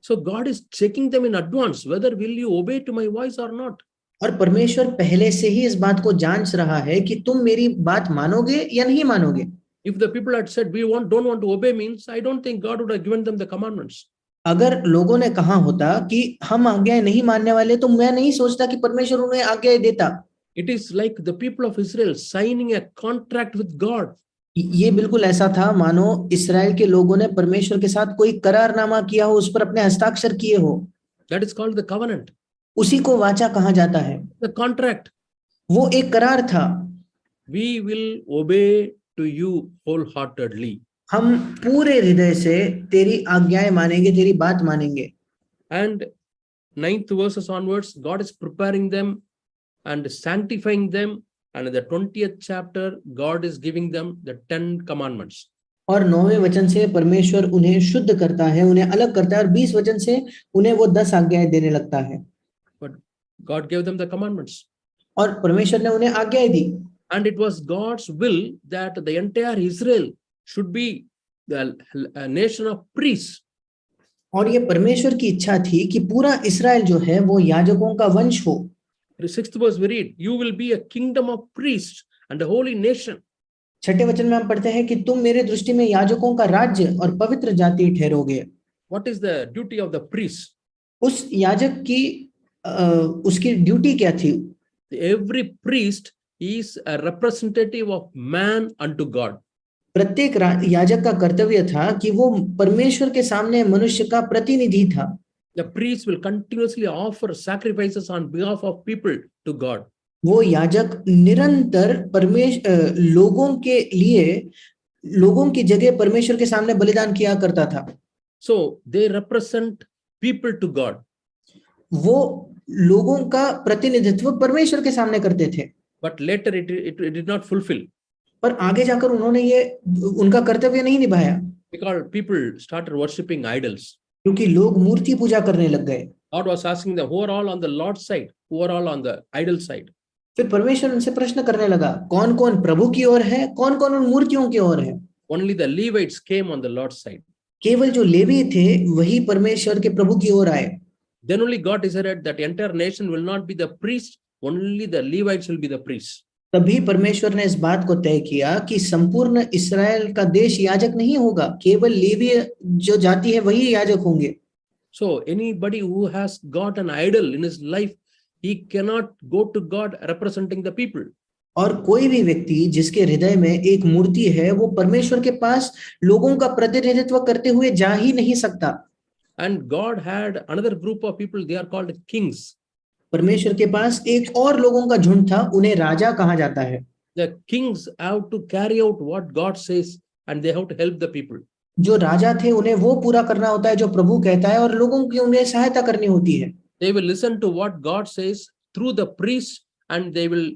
So God is checking them in advance, whether will you obey to my voice or not. और परमेश्वर पहले से ही इस बात को जांच रहा है कि तुम मेरी बात मानोगे या नहीं मानोगे। If the people had said, we don't want to obey means, I don't think God would have given them the commandments. अगर लोगों ने कहा होता कि हम आज्ञाएं नहीं मानने वाले, तो मैं नहीं सोचता कि परमेश्वर उन्हें आज्ञाएं देता। It is like the people of Israel signing a contract with God. ये बिल्कुल ऐसा था मानो इस्राएल के लोगों ने परमेश्वर के साथ कोई करारनामा किया हो, उस पर अपने हस्ताक्षर किए हो। That is called the covenant. उसी को वाचा कहा जाता है। The contract. वो एक करार था। We will obey to you wholeheartedly. हम पूरे हृदय से तेरी आज्ञाएं मानेंगे, तेरी बात मानेंगे। And 9th verses onwards, God is preparing them and sanctifying them. And in the 20th chapter, God is giving them the 10 commandments. और 9वें वचन से परमेश्वर उन्हें शुद्ध करता है, उन्हें अलग करता है, और 20 वचन से उन्हें वो 10 आज्ञाएं देने लगता है। But God gave them the commandments. और परमेश्वर ने उन्हें आज्ञाएं दी। And it was God's will that the entire Israel should be the nation of priests. और ये परमेश्वर की इच्छा थी कि पूरा इस्राएल जो है वो याजकों का वंश हो। The 6th verse we read, you will be a kingdom of priests and a holy nation. 6ठे वचन में हम पढ़ते हैं कि तुम मेरे दृष्टि में याजकों का राज्य और पवित्र जाति ठहरोगे। What is the duty of the priest? उस याजक की उसकी ड्यूटी क्या थी? Every priest is a representative of man unto God. प्रत्येक याजक का कर्तव्य था कि वो परमेश्वर के सामने मनुष्य का प्रतिनिधि था। The priest will continuously offer sacrifices on behalf of people to God. वो याजक निरंतर लोगों के लिए, लोगों की जगह परमेश्वर के सामने बलिदान किया करता था। So they represent people to God. वो लोगों का प्रतिनिधित्व परमेश्वर के सामने करते थे। But later it did not fulfill. पर आगे जाकर उन्होंने ये उनका कर्तव्य नहीं निभाया। Because people started worshipping idols. क्योंकि लोग मूर्ति पूजा करने लग गए। God was asking them, who are all on the Lord's side, who are all on the idol side. फिर परमेश्वर उनसे प्रश्न करने लगा, कौन कौन प्रभु की ओर है, कौन कौन उन मूर्तियों की ओर है। Only the Levites came on the Lord's side. केवल जो लेवी थे वही परमेश्वर के प्रभु की ओर आए। Then only God decided that the entire nation will not be the priest, only the Levites will be the priests. तभी परमेश्वर ने इस बात को तय किया कि संपूर्ण इस्राएल का देश याजक नहीं होगा, केवल लेवी जो जाति है वही याजक होंगे। So anybody who has got an idol in his life, he cannot go to God representing the people. और कोई भी व्यक्ति जिसके हृदय में एक मूर्ति है, वो परमेश्वर के पास लोगों का प्रतिनिधित्व करते हुए जा ही नहीं सकता। And God had another group of people, they are called kings. परमेश्वर के पास एक और लोगों का झुंड था, उन्हें राजा कहा जाता है। The kings have to carry out what God says and they have to help the people. जो राजा थे उन्हें वो पूरा करना होता है जो प्रभु कहता है, और लोगों की उन्हें सहायता करनी होती है। They will listen to what God says through the priests and they will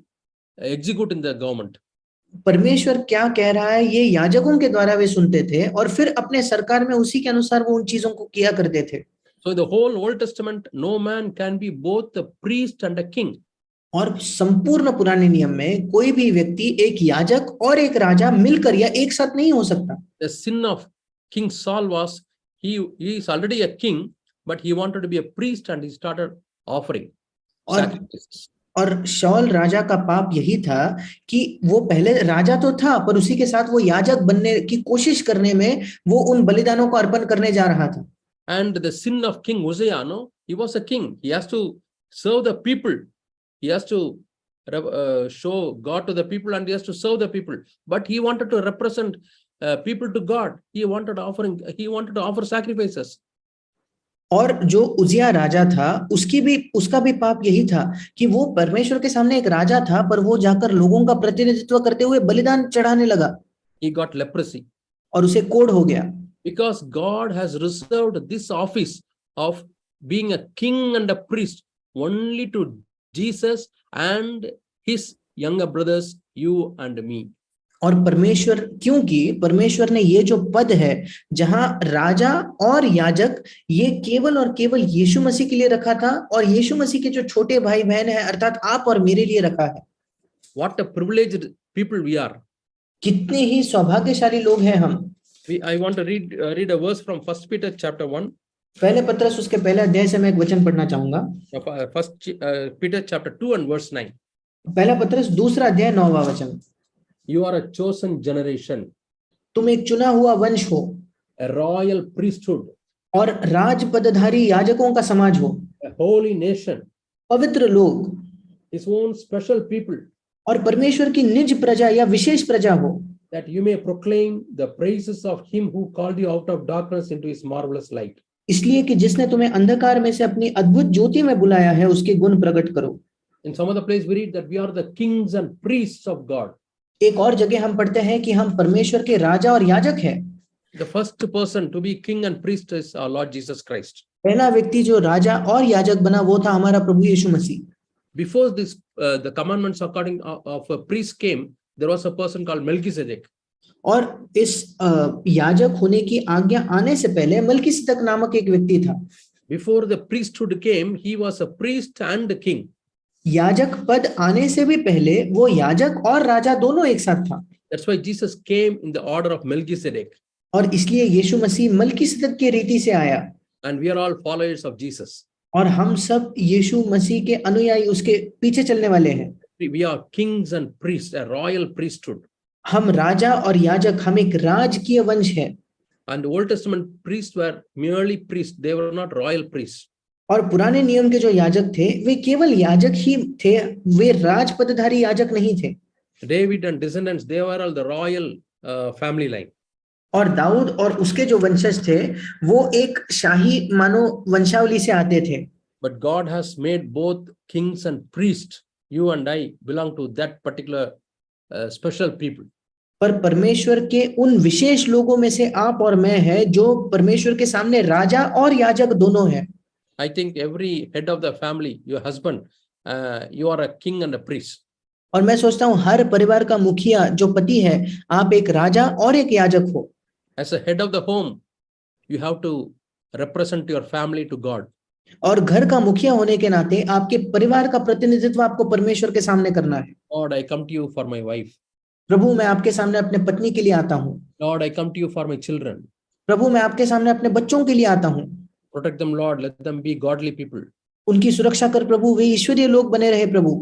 execute in the government. परमेश्वर क्या कह रहा है ये याजकों के द्वारा वे सुनते थे, और फिर अपने सरकार में उसी के अनुसार वो उन चीजों को किया करते थे। So the whole Old Testament, no man can be both a priest and a king. और संपूर्ण पुराने नियम में कोई भी व्यक्ति एक याजक और एक राजा मिलकर या एक साथ नहीं हो सकता। The sin of King Saul was he is already a king, but he wanted to be a priest and he started offering sacrifices. और शाऊल राजा का पाप यही था कि वो पहले राजा तो था, पर उसी के साथ वो याजक बनने की कोशिश करने में वो उन बलिदानों को अर्पण करने जा रहा था। And the sin of King Hosea, no, he was a king. He has to serve the people. He has to show God to the people and he has to serve the people. But he wanted to represent people to God. He wanted to offer sacrifices. और जो उजिया राजा था उसका भी पाप यही था कि वो परमेश्वर के सामने एक राजा था, पर वो जाकर लोगों का प्रतिनिधित्व करते हुए बलिदान चढ़ाने लगा। He got leprosy. और उसे कोढ़ हो गया। Because God has reserved this office of being a king and a priest only to Jesus and his younger brothers, you and me. और परमेश्वर, क्योंकि परमेश्वर ने ये जो पद है जहां राजा और याजक, ये केवल और केवल यीशु मसीह के लिए रखा था, और यीशु मसीह के जो छोटे भाई बहन है अर्थात आप और मेरे लिए रखा है। What a privileged people we are. कितने ही सौभाग्यशाली लोग हैं हम। I want to read a verse from 1 Peter chapter 1. पहले पत्रस उसके पहले अध्याय से मैं एक वचन पढ़ना चाहूंगा। First Peter chapter 2 and verse 9. पहला पत्रस दूसरा अध्याय 9वां वचन। You are a chosen generation, तुम एक चुना हुआ वंश हो a royal priesthood, और राज पदधारी याजकों का समाज हो, a holy nation, पवित्र लोग his own special people, और परमेश्वर की निज प्रजा या विशेष प्रजा हो, that you may proclaim the praises of him who called you out of darkness into his marvelous light. इसलिए कि जिसने तुम्हें अंधकार में से अपनी अद्भुत ज्योति में बुलाया है उसके गुण प्रकट करो। In some other place we read that we are the kings and priests of God. एक और जगह हम पढ़ते हैं कि हम परमेश्वर के राजा और याजक हैं। The first person to be king and priest is our Lord Jesus Christ. पहला व्यक्ति जो राजा और याजक बना वो था हमारा प्रभु यीशु मसीह। Before this, the commandments according of a priest came, there was a person called Melchizedek. और इस याजक होने की आज्ञा आने से पहले मलकीसिदक नामक एक व्यक्ति था। Before the priesthood came, he was a priest and a king. याजक पद आने से भी पहले वो याजक और राजा दोनों एक साथ था। That's why Jesus came in the order of Melchizedek. और इसलिए यीशु मसीह मलकीसिदक की रीति से आया। And we are all followers of Jesus. और हम सब यीशु मसीह के अनुयायी, उसके पीछे चलने वाले हैं। We are kings and priests, a royal priesthood. हम राजा और याजक, हम एक राजकीय वंश है। And the Old Testament priests were merely priests; they were not royal priests. और पुराने नियम के जो याजक थे वे केवल याजक ही थे, वे राजपदधारी याजक नहीं थे। David and descendants, they were all the royal family line. और दाऊद और उसके जो वंशज थे वो एक शाही मानो वंशावली से आते थे। But God has made both kings and priests. You and I belong to that particular special people. पर परमेश्वर के उन विशेष लोगों में से आप और मैं है जो परमेश्वर के सामने राजा और याजक दोनों हैं। I think every head of the family, your husband, you are a king and a priest. और मैं सोचता हूँ हर परिवार का मुखिया जो पति है, आप एक राजा और एक याजक हो। As a head of the home, you have to represent your family to God. और घर का मुखिया होने के नाते आपके परिवार का प्रतिनिधित्व आपको परमेश्वर के सामने करना है। Lord, I come to you for my wife. प्रभु मैं आपके सामने अपने पत्नी के लिए आता हूँ। Lord, I come to you for my children. प्रभु मैं आपके सामने अपने बच्चों के लिए आता हूँ। Protect them, Lord. Let them be godly people. उनकी सुरक्षा कर प्रभु, वे ईश्वरीय लोग बने रहे प्रभु।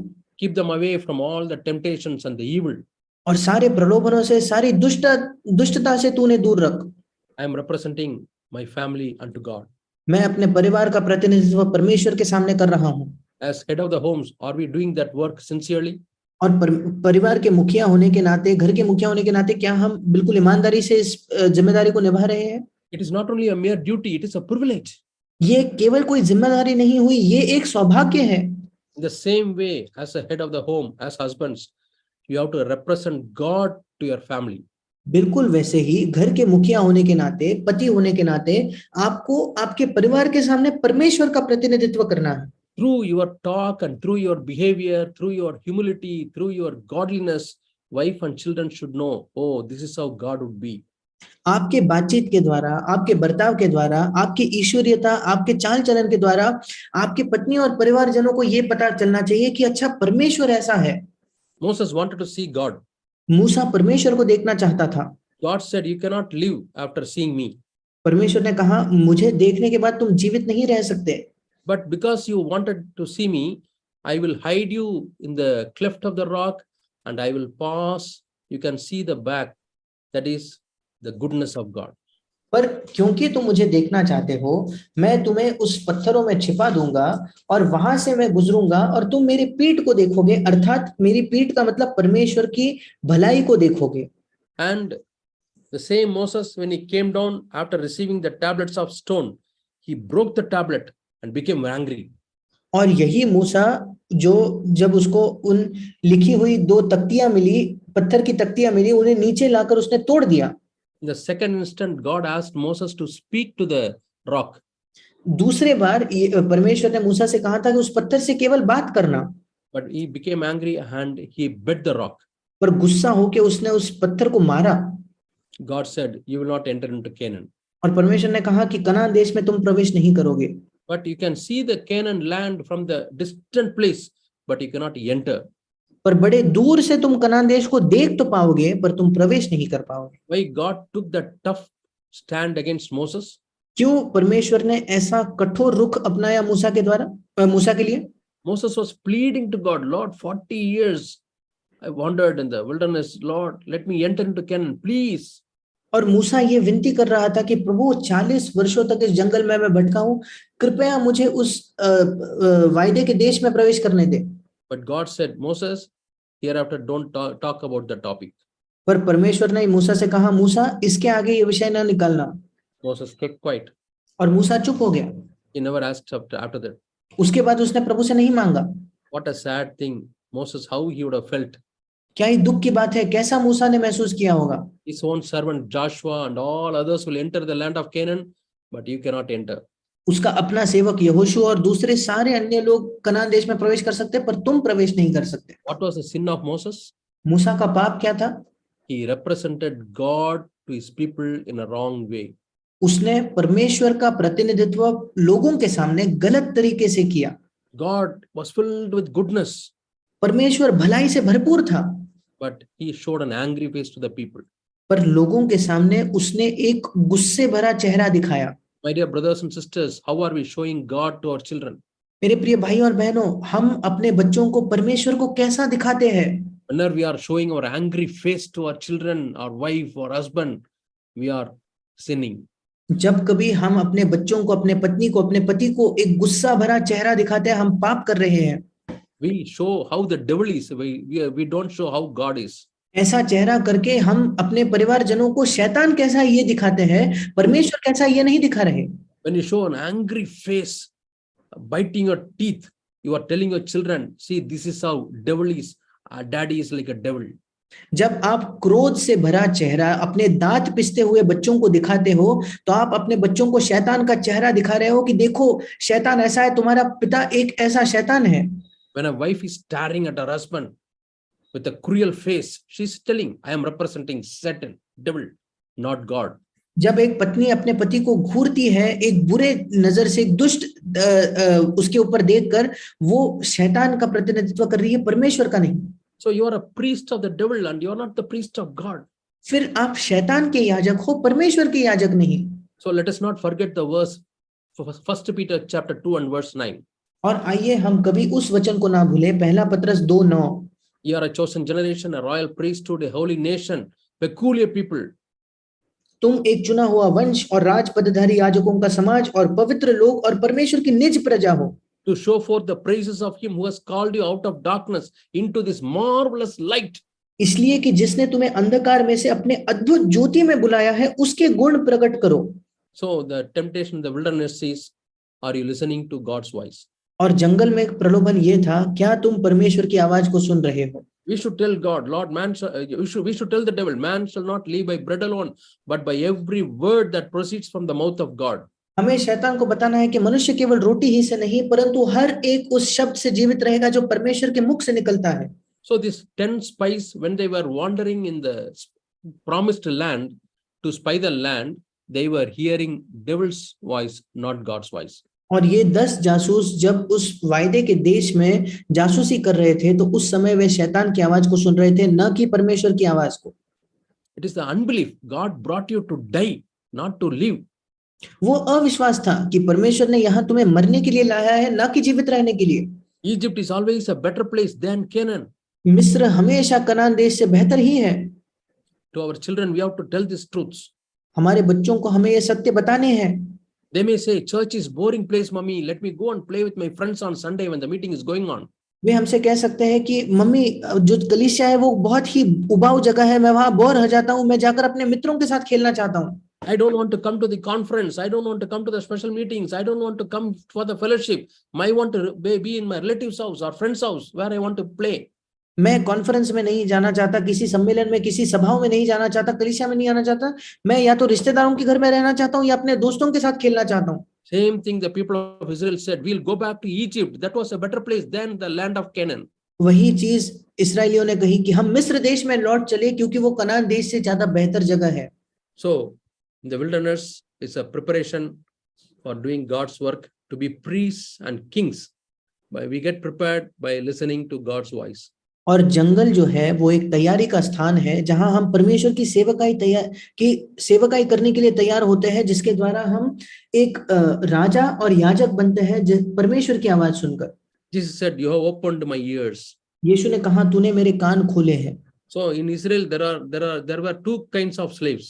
Keep them away from all the temptations and the evil. और सारे प्रलोभनों से, सारी दुष्टता से तूने दूर रख। I am representing my family unto God. मैं अपने परिवार का प्रतिनिधित्व परमेश्वर के सामने कर रहा हूँ। As head of the homes, are we doing that work sincerely? और परिवार के मुखिया होने के नाते, घर के मुखिया होने के नाते क्या हम बिल्कुल ईमानदारी से इस जिम्मेदारी को निभा रहे हैं? It is not only a mere duty, it is a privilege. ये केवल कोई जिम्मेदारी नहीं हुई, ये एक सौभाग्य है। In the same way, as a head of the home, as husbands, you have to represent God to your family. बिल्कुल वैसे ही घर के मुखिया होने के नाते, पति होने के नाते आपको आपके परिवार के सामने परमेश्वर का प्रतिनिधित्व करना है। Through your talk and through your behavior, through your humility, through your godliness, wife and children should know, oh, this is how God would be. आपके बातचीत के द्वारा, आपके बर्ताव के द्वारा, आपकी ईश्वरीयता, आपके चाल चलन के द्वारा आपकी पत्नी और परिवारजनों को ये पता चलना चाहिए कि अच्छा परमेश्वर ऐसा है। Moses wanted to see God. मूसा परमेश्वर को देखना चाहता था। God said, you cannot live after seeing me. परमेश्वर ने कहा मुझे देखने के बाद तुम जीवित नहीं रह सकते। But because you wanted to see me, I will hide you in the cleft of the rock and I will pass. You can see the back. That is the goodness of God. पर क्योंकि तुम मुझे देखना चाहते हो, मैं तुम्हें उस पत्थरों में छिपा दूंगा और वहां से मैं गुजरूंगा और तुम मेरी पीठ को देखोगे, अर्थात मेरी पीठ का मतलब परमेश्वर की भलाई को देखोगे। And the same Moses, when he came down after receiving the tablets of stone, he broke the tablet and became angry. और यही मूसा जो जब उसको उन लिखी हुई 2 तख्तियां मिली, पत्थर की तख्तियां मिली, उन्हें नीचे लाकर उसने तोड़ दिया। In the second instant, God asked Moses to speak to the rock. दूसरे बार परमेश्वर ने मूसा से कहा था कि उस पत्थर से केवल बात करना। But he became angry and he bit the rock. पर गुस्सा होकर उसने उस पत्थर को मारा। God said, you will not enter into Canaan. और परमेश्वर ने कहा कि कनान देश में तुम प्रवेश नहीं करोगे। But you can see the Canaan land from the distant place, but you cannot enter. पर बड़े दूर से तुम कनान देश को देख तो पाओगे पर तुम प्रवेश नहीं कर पाओगे। Why God took that tough stand against Moses? क्यों परमेश्वर ने ऐसा कठोर रुख अपनाया मूसा के द्वारा, मूसा के लिए? Moses was pleading to God, Lord, 40 years I wandered in the wilderness. Lord, let me enter into Canaan, please. और मूसा ये विनती कर रहा था कि प्रभु 40 वर्षों तक इस जंगल में मैं भटका हूं, कृपया मुझे उस वायदे के देश में प्रवेश करने दे। But God said, Moses, hereafter don't talk about the topic. पर परमेश्वर ने मूसा से कहा, मूसा इसके आगे ये विषय ना निकालना। Moses kept quiet. और मूसा चुप हो गया। He never asked after that. उसके बाद उसने प्रभु से नहीं मांगा। What a sad thing. Moses, how he would have felt. क्या ही दुख की बात है, कैसा मूसा ने महसूस किया होगा। His own servant Joshua and all others will enter the land of Canaan, but you cannot enter. उसका अपना सेवक यहोशू और दूसरे सारे अन्य लोग कनान देश में प्रवेश कर सकते, पर तुम प्रवेश नहीं कर सकते। What was the sin of Moses? मूसा का पाप क्या था? He represented God to his people in a wrong way. उसने परमेश्वर का प्रतिनिधित्व लोगों के सामने गलत तरीके से किया। God was filled with goodness, परमेश्वर भलाई से भरपूर था, but he showed an angry face to the people. पर लोगों के सामने उसने एक गुस्से भरा चेहरा दिखाया। My dear brothers and sisters, how are we showing God to our children? मेरे प्रिय भाई और बहनों, हम अपने बच्चों को परमेश्वर को कैसा दिखाते हैं? Whenever we are showing our angry face to our children, our wife or husband, we are sinning. जब कभी हम अपने बच्चों को, अपने पत्नी को, अपने पति को एक गुस्सा भरा चेहरा दिखाते हैं, हम पाप कर रहे हैं। We show how the devil is. We don't show how God is. ऐसा चेहरा करके हम अपने परिवारजनों को शैतान कैसा ये दिखाते हैं, परमेश्वर कैसा ये नहीं दिखा रहे। When you show an angry face, biting your teeth, you are telling your children, see, this is how devil is. Daddy is like a devil. जब आप क्रोध से भरा चेहरा अपने दांत पिसते हुए बच्चों को दिखाते हो, तो आप अपने बच्चों को शैतान का चेहरा दिखा रहे हो कि देखो शैतान ऐसा है, तुम्हारा पिता एक ऐसा शैतान है। When a wife is staring at her husband with a cruel face, she's telling, I am representing Satan, devil, not God. जब एक पत्नी अपने पति को घूरती है एक बुरे नजर से, एक दुष्ट उसके ऊपर देखकर, वो शैतान का प्रतिनिधित्व कर रही है, परमेश्वर का नहीं। So you are a priest of the devil and you are not the priest of God. फिर आप शैतान के याजक हो, परमेश्वर के याजक नहीं। So let us not forget the verse, 1 Peter chapter 2 and verse 9. और आइए हम कभी उस वचन को ना भूले, पहला पत्रस 2:9। You are a chosen generation, a royal priesthood, a holy nation, peculiar people. तुम एक चुना हुआ वंश और राज पदधारी याजकों का समाज और पवित्र लोग और परमेश्वर की निज प्रजा हो। To show forth the praises of him who has called you out of darkness into this marvelous light. इसलिए कि जिसने तुम्हें अंधकार में से अपने अद्भुत ज्योति में बुलाया है, उसके गुण प्रकट करो। So the temptation in the wilderness is, are you listening to God's voice? और जंगल में एक प्रलोभन ये था, क्या तुम परमेश्वर की आवाज को सुन रहे हो? We should tell God, Lord, we should tell the devil, man shall not live by bread alone, but by every word that proceeds from the mouth of God. हमें शैतान को बताना है कि मनुष्य केवल रोटी ही से नहीं, परंतु हर एक उस शब्द से जीवित रहेगा जो परमेश्वर के मुख से निकलता है। So these 10 spies, when they were wandering in the promised land to spy the land, they were hearing devil's voice, not God's voice. और ये 10 जासूस जब उस वायदे के देश में जासूसी कर रहे थे, तो उस समय वे शैतान की आवाज को सुन रहे थे, न कि परमेश्वर की आवाज को। It is the unbelief. God brought you to die, not to live. वो अविश्वास था कि परमेश्वर ने यहाँ तुम्हें मरने के लिए लाया है, न कि जीवित रहने के लिए। Egypt is always a better place than Canaan. मिस्र हमेशा कनान देश से बेहतर ही है। To our children, we have to tell these truths. हमारे बच्चों को हमें ये सत्य बताने हैं। They may say, church is boring place, mommy. Let me go and play with my friends on Sunday when the meeting is going on. वे हमसे कह सकते हैं कि मम्मी, जो कलीसिया है वो बहुत ही उबाऊ जगह है, मैं वहां बोर हो जाता हूँ, मैं जाकर अपने मित्रों के साथ खेलना चाहता हूँ। I don't want to come to the conference. I don't want to come to the special meetings. I don't want to come for the fellowship. I want to be in my relative's house or friend's house where I want to play. मैं conference में नहीं जाना चाहता, किसी सम्मेलन में, किसी सभाओं में नहीं जाना चाहता, कलीसिया में नहीं आना चाहता। मैं या तो रिश्तेदारों के घर में रहना चाहता हूँ या अपने दोस्तों के साथ खेलना चाहता हूँ। Same thing the people of Israel said, we'll go back to Egypt. That was a better place than the land of Canaan. वही चीज इस्राएलियों ने कही कि हम मिस्र देश में लौट चले, क्योंकि वो कनान देश से ज्यादा बेहतर जगह है। So the wilderness is a preparation for doing God's work, to be priests and kings. But we get prepared by listening to God's voice. और जंगल जो है वो एक तैयारी का स्थान है जहां हम परमेश्वर की सेवकाई करने के लिए तैयार होते हैं, जिसके द्वारा हम एक राजा और याजक बनते हैं परमेश्वर की आवाज सुनकर। Jesus said, "You have opened my ears." यीशु ने कहा, तूने मेरे कान खोले हैं। So in Israel, there were two kinds of slaves.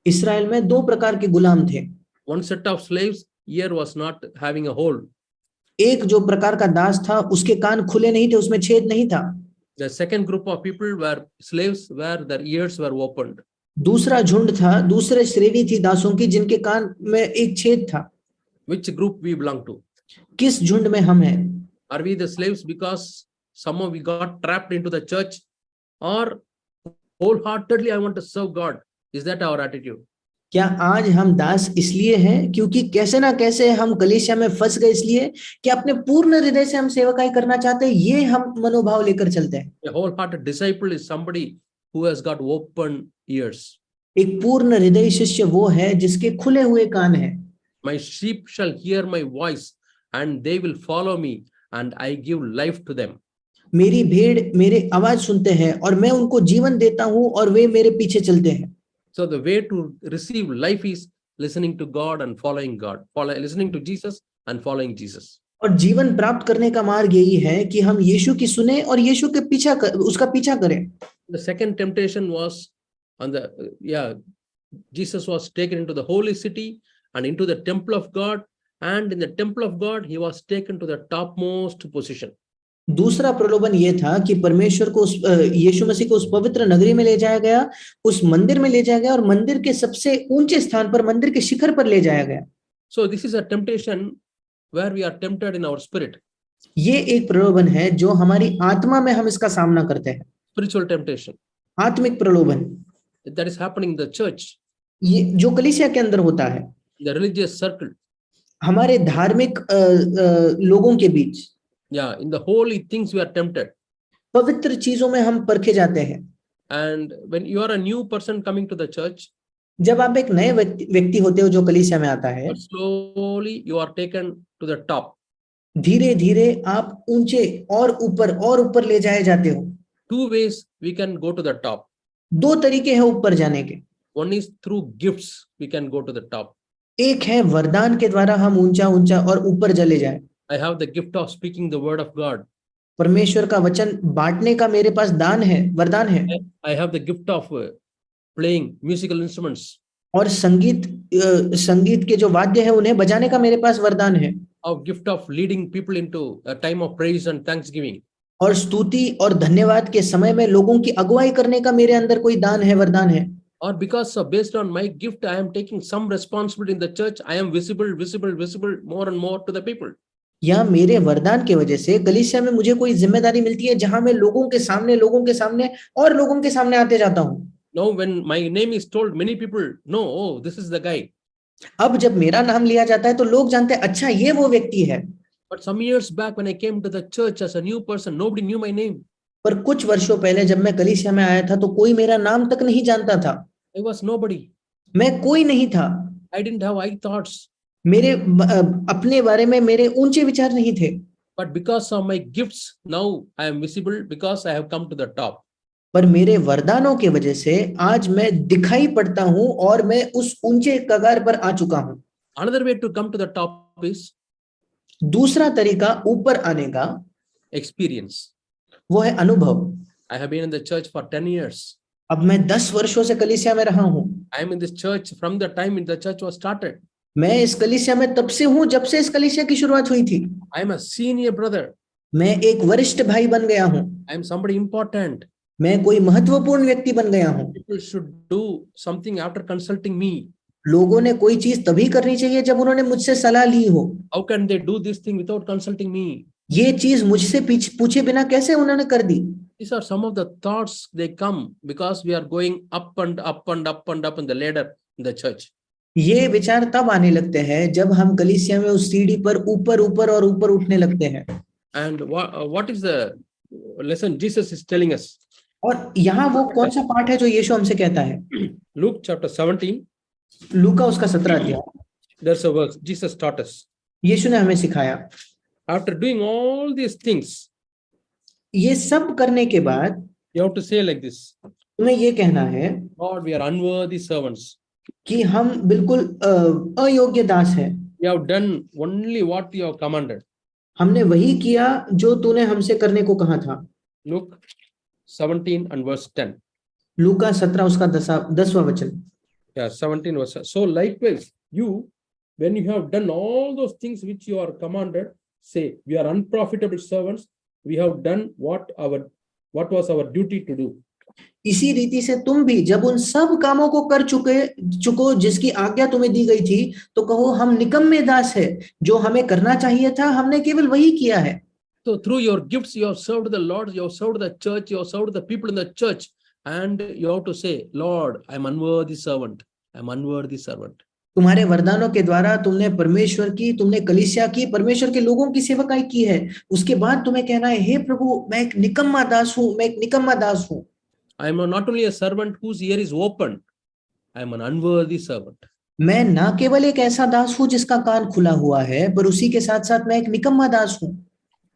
Israel में दो प्रकार के गुलाम थे। One set of slaves, ear was not having a hole. एक जो प्रकार का दास था उसके कान खुले नहीं थे, उसमें छेद नहीं था। The second group of people were slaves where their ears were opened. दूसरा झुंड था, दूसरे श्रेणी थी दासों की जिनके कान में एक छेद था। Which group we belong to? किस झुंड में हम हैं? Are we the slaves because somehow we got trapped into the church, or wholeheartedly I want to serve God? Is that our attitude? क्या आज हम दास इसलिए हैं क्योंकि कैसे ना कैसे हम कलीसिया में फंस गए, इसलिए कि अपने पूर्ण हृदय से हम सेवकाई करना चाहते हैं, ये हम मनोभाव लेकर चलते हैं? A wholehearted disciple is somebody who has got open ears. एक पूर्ण हृदय शिष्य वो है जिसके खुले हुए कान हैं। My sheep shall hear my voice and they will follow me and I give life to them. मेरी भेड़ मेरे आवाज सुनते हैं और मैं उनको जीवन देता हूं और वे मेरे पीछे चलते हैं। So the way to receive life is listening to God and following God, listening to Jesus and following Jesus. और जीवन प्राप्त करने का मार्ग यही है कि हम यीशु की सुने और यीशु के उसका पीछा करें। The second temptation was on the Jesus was taken into the holy city and into the temple of God, and in the temple of God he was taken to the topmost position. दूसरा प्रलोभन ये था कि परमेश्वर को यीशु मसीह को उस पवित्र नगरी में ले जाया गया, उस मंदिर में ले जाया गया और मंदिर के सबसे ऊंचे स्थान पर, मंदिर के शिखर पर ले जाया गया। So this is a temptation where we are tempted in our spirit. ये एक प्रलोभन है जो हमारी आत्मा में हम इसका सामना करते हैं। Spiritual temptation. आत्मिक प्रलोभन That is happening in the church. ये जो कलीसिया के अंदर होता है, The religious circle. हमारे धार्मिक लोगों के बीच। Yeah, in the holy things we are tempted. पवित्र चीजों में हम परखे जाते हैं। And when you are a new person coming to the church, जब आप एक नए व्यक्ति होते हो जो कलीसिया में आता है, slowly you are taken to the top. धीरे धीरे आप ऊंचे और ऊपर ले जाए जाते हो। Two ways we can go to the top. दो तरीके हैं ऊपर जाने के। One is through gifts we can go to the top. एक है वरदान के द्वारा हम ऊंचा और ऊपर चले जाए। I have the gift of speaking the word of God. परमेश्वर का वचन बांटने का मेरे पास दान है, वरदान है। I have the gift of playing musical instruments. और संगीत के जो वाद्य है उन्हें बजाने का मेरे पास वरदान है। Of gift of leading people into a time of praise and thanksgiving. और स्तुति और धन्यवाद के समय में लोगों की अगुवाई करने का मेरे अंदर कोई दान है, वरदान है। Or because based on my gift I am taking some responsibility in the church, I am visible more and more to the people. या मेरे वरदान के वजह से कलीसिया में मुझे कोई जिम्मेदारी मिलती है जहां मैं लोगों के सामने और लोगों के सामने आते जाता हूं। Now when my name is told, many people know, oh, this is the guy. अब जब मेरा नाम लिया जाता है तो लोग जानते हैं, अच्छा ये वो व्यक्ति है। But some years back when I came to the church as a new person, nobody knew my name. पर कुछ वर्षों पहले जब मैं कलीसिया में आया था तो कोई मेरा नाम तक नहीं जानता था। I was nobody. मैं कोई नहीं था। I didn't have high thoughts. मेरे अपने बारे में मेरे ऊंचे विचार नहीं थे। But because of my gifts, now I am visible because I have come to the top. पर मेरे वरदानों के वजह से आज मैं दिखाई पड़ता हूं और मैं उस ऊंचे कगार पर आ चुका हूं। Another way to come to the top is दूसरा तरीका ऊपर आने का experience. वो है अनुभव। I have been in the church for 10 years. अब मैं 10 वर्षों से कलीसिया में रहा हूं। I am in this church from the time the church was started. मैं इस कलीसिया में तब से हूं जब से इस कलीसिया की शुरुआत हुई थी। I am a senior brother. मैं एक वरिष्ठ भाई बन गया हूं। I am somebody important. मैं कोई महत्वपूर्ण व्यक्ति बन गया हूं। People should do something after consulting me. लोगों ने कोई चीज तभी करनी चाहिए जब उन्होंने मुझसे सलाह ली हो। How can they do this thing without consulting me? ये चीज मुझसे पूछे बिना कैसे उन्होंने कर दी? These are some of the thoughts they come because we are going up and up and up and up in the ladder in the church. ये विचार तब आने लगते हैं जब हम कलीसिया में उस सीढ़ी पर ऊपर उठने लगते हैं। And what is the lesson Jesus is telling us? और यहाँ वो कौन सा पाठ है जो यीशु हमसे कहता है? Luke chapter 17. लूका उसका 17 अध्याय। There's a verse Jesus taught us. यीशु ने हमें सिखाया। After doing all these things, ये सब करने के बाद you have to say like this: तुम्हें ये कहना है Lord, we are unworthy servants. कि हम बिल्कुल अयोग्य दास हैं। We have done only what you have commanded. हमने वही किया जो तूने हमसे करने को कहा था। Luke 17 and verse 10. लूका 17 उसका 10वां वचन। Yeah, 17 verse. So likewise, you, when you have done all those things which you are commanded, say, we are unprofitable servants. We have done what was our duty to do. इसी रीति से तुम भी जब उन सब कामों को कर चुको जिसकी आज्ञा तुम्हें दी गई थी, तो कहो हम निकम्मे दास है, जो हमें करना चाहिए था हमने केवल वही किया है। So through your gifts, you have served the Lord, you have served the church, you have served the people in the church, and you have to say, Lord, I'm unworthy servant. I'm unworthy servant. तुम्हारे वरदानों के द्वारा तुमने परमेश्वर की, तुमने कलीसिया की, परमेश्वर के लोगों की सेवकाई की है। उसके बाद तुम्हें कहना है, हे प्रभु, मैं एक निकम्मा दास हूं, मैं एक निकम्मा दास हूं। I am not only a servant whose ear is open, I am an unworthy servant. मैं ना केवल एक ऐसा दास हूं जिसका कान खुला हुआ है, पर उसी के साथ साथ मैं एक निकम्मा दास हूं।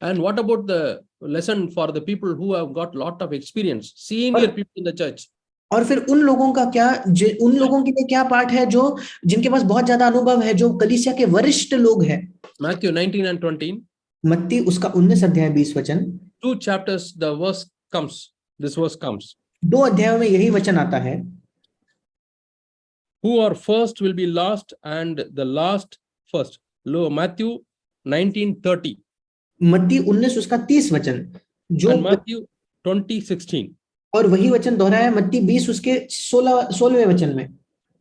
And what about the lesson for the people who have got lot of experience, senior people in the church? और फिर उन लोगों का क्या, उन लोगों के लिए क्या पाठ है जो जिनके पास बहुत ज्यादा अनुभव है, जो कलीसिया के वरिष्ठ लोग हैं। Matthew 19 and 20. मत्ती उसका 19 अध्याय 20 वचन। 2 chapters, the verse comes. This verse comes. 2 अध्यायों में यही वचन आता है। Who are first will be last, and the last first. Matthew 19:30. मत्ती 19 उसका 30 वचन जो, And Matthew 20:16. और वही वचन दोहराया मत्ती 20 उसके 16वें वचन में।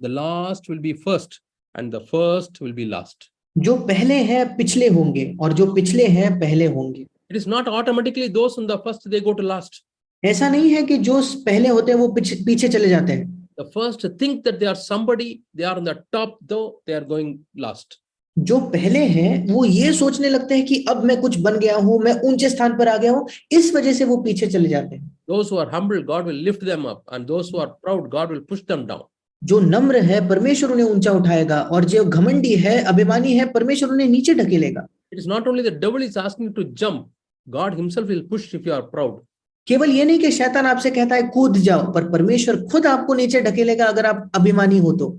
The last will be first, and the first will be last. जो पहले हैं पिछले होंगे, और जो पिछले हैं पहले होंगे। It is not automatically those in the first they go to last. ऐसा नहीं है कि जो पहले होते हैं वो पीछे चले जाते हैं। The first think that they are somebody, they are on the top, though they are going last. जो पहले हैं वो ये सोचने लगते हैं कि अब मैं कुछ बन गया हूं, मैं ऊंचे स्थान पर आ गया हूं, इस वजह से वो पीछे चले जाते हैं। Those who are humble, God will lift them up, and those who are proud, God will push them down. जो नम्र है परमेश्वर उन्हें ऊंचा उठाएगा, और जो घमंडी है, अभिमानी है, परमेश्वर उन्हें नीचे ढकेलेगा। It is not only the devil is asking to jump, God himself will push if you are proud. केवल ये नहीं कि शैतान आपसे कहता है कूद जाओ, पर परमेश्वर खुद आपको नीचे ढकेलेगा अगर आप अभिमानी हो तो।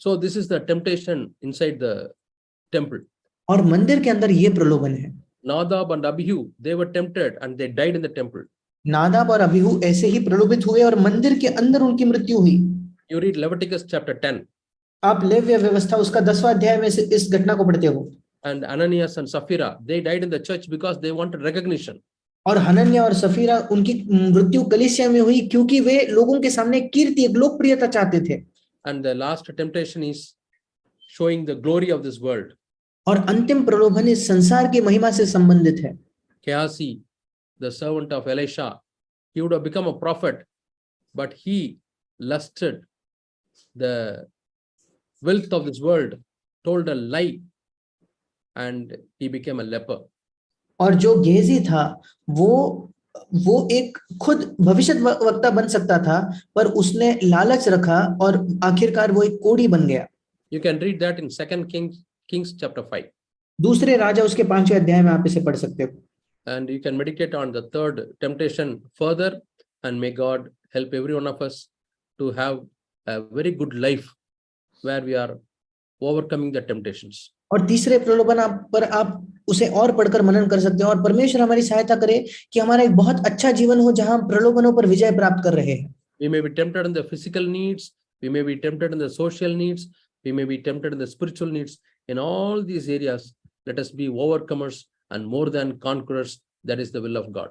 So this is the temptation inside the temple. और मंदिर के अंदर ये प्रलोभन है। Nadab and Abihu, they were tempted and they died in the temple. नादाब और अबीहू ऐसे ही प्रलोभित हुए और मंदिर के अंदर उनकी मृत्यु हुई। You read Leviticus chapter 10. आप लेव्य व्यवस्था उसका 10वां अध्याय में से इस घटना को पढ़ते हो। And Ananias and Sapphira, they died in the church because they wanted recognition. और हनन्या और सफीरा, उनकी मृत्यु कलीसिया में हुई क्योंकि वे लोगों के सामने कीर्ति, एक लोकप्रियता चाहते थे। And the last temptation is showing the glory of this world. और अंतिम प्रलोभन इस संसार की महिमा से संबंधित है। Gehazi, the servant of Elisha, he would have become a prophet, but he lusted the wealth of this world, told a lie, and he became a leper. और जो गेहजी था वो एक खुद भविष्य वक्ता बन सकता था, पर उसने लालच रखा और आखिरकार वो एक कोढ़ी बन गया। You can read that in 2 Kings chapter 5. दूसरे राजा उसके 5वें अध्याय में आप इसे पढ़ सकते हो। And you can meditate on the third temptation further, and may God help every one of us to have a very good life where we are overcoming the temptations. और तीसरे प्रलोभन पर आप उसे और पढ़कर मनन कर सकते हो, और परमेश्वर हमारी सहायता करे कि हमारा एक बहुत अच्छा जीवन हो जहां हम प्रलोभनों पर विजय प्राप्त कर रहे हैं। We may be tempted in the physical needs, we may be tempted in the social needs, we may be tempted in the spiritual needs. In all these areas, let us be overcomers and more than conquerors. That is the will of God.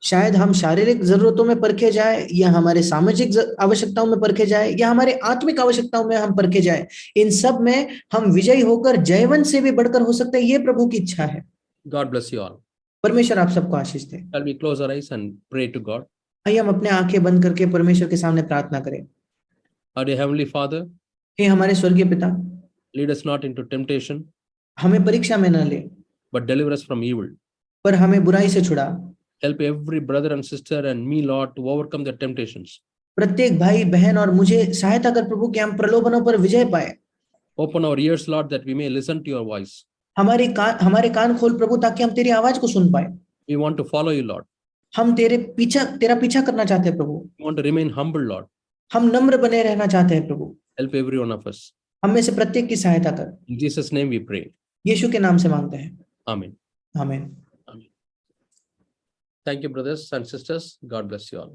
शायद हम शारीरिक जरूरतों में परखे जाए, या हमारे सामाजिक आवश्यकताओं में परखे जाए, या हमारे आत्मिक आवश्यकताओं में हम परखे जाए, इन सब में हम विजयी होकर जयवंत से भी बढ़कर हो सकते हैं। ये प्रभु की इच्छा है। God bless you all. परमेश्वर आप सबको आशीष दे। Shall we close our eyes and pray to God? आइए हम अपने आंखें बंद करके परमेश्वर के सामने प्रार्थना करें। Our dear Heavenly Father, हे हमारे स्वर्गीय पिता, lead us not into temptation, हमें परीक्षा में न ले, but deliver us from evil. पर हमें बुराई से छुड़ा। Help every brother and sister and me, Lord, to overcome the temptations. प्रत्येक भाई बहन और मुझे सहायता कर प्रभु कि हम प्रलोभनों पर विजय पाए। Open our ears, Lord, that we may listen to your voice. हमारे कान खोल प्रभु, ताकि हम तेरी आवाज को सुन पाए। We want to follow you, Lord. हम तेरा पीछा करना चाहते हैं प्रभु। We want to remain humble, Lord. हम नम्र बने रहना चाहते हैं प्रभु। Help every one of us. हम में से प्रत्येक की सहायता कर। In Jesus' name we pray. यीशु के नाम से मांगते हैं, Amen. आमीन। Amen. Thank you, brothers and sisters. God bless you all.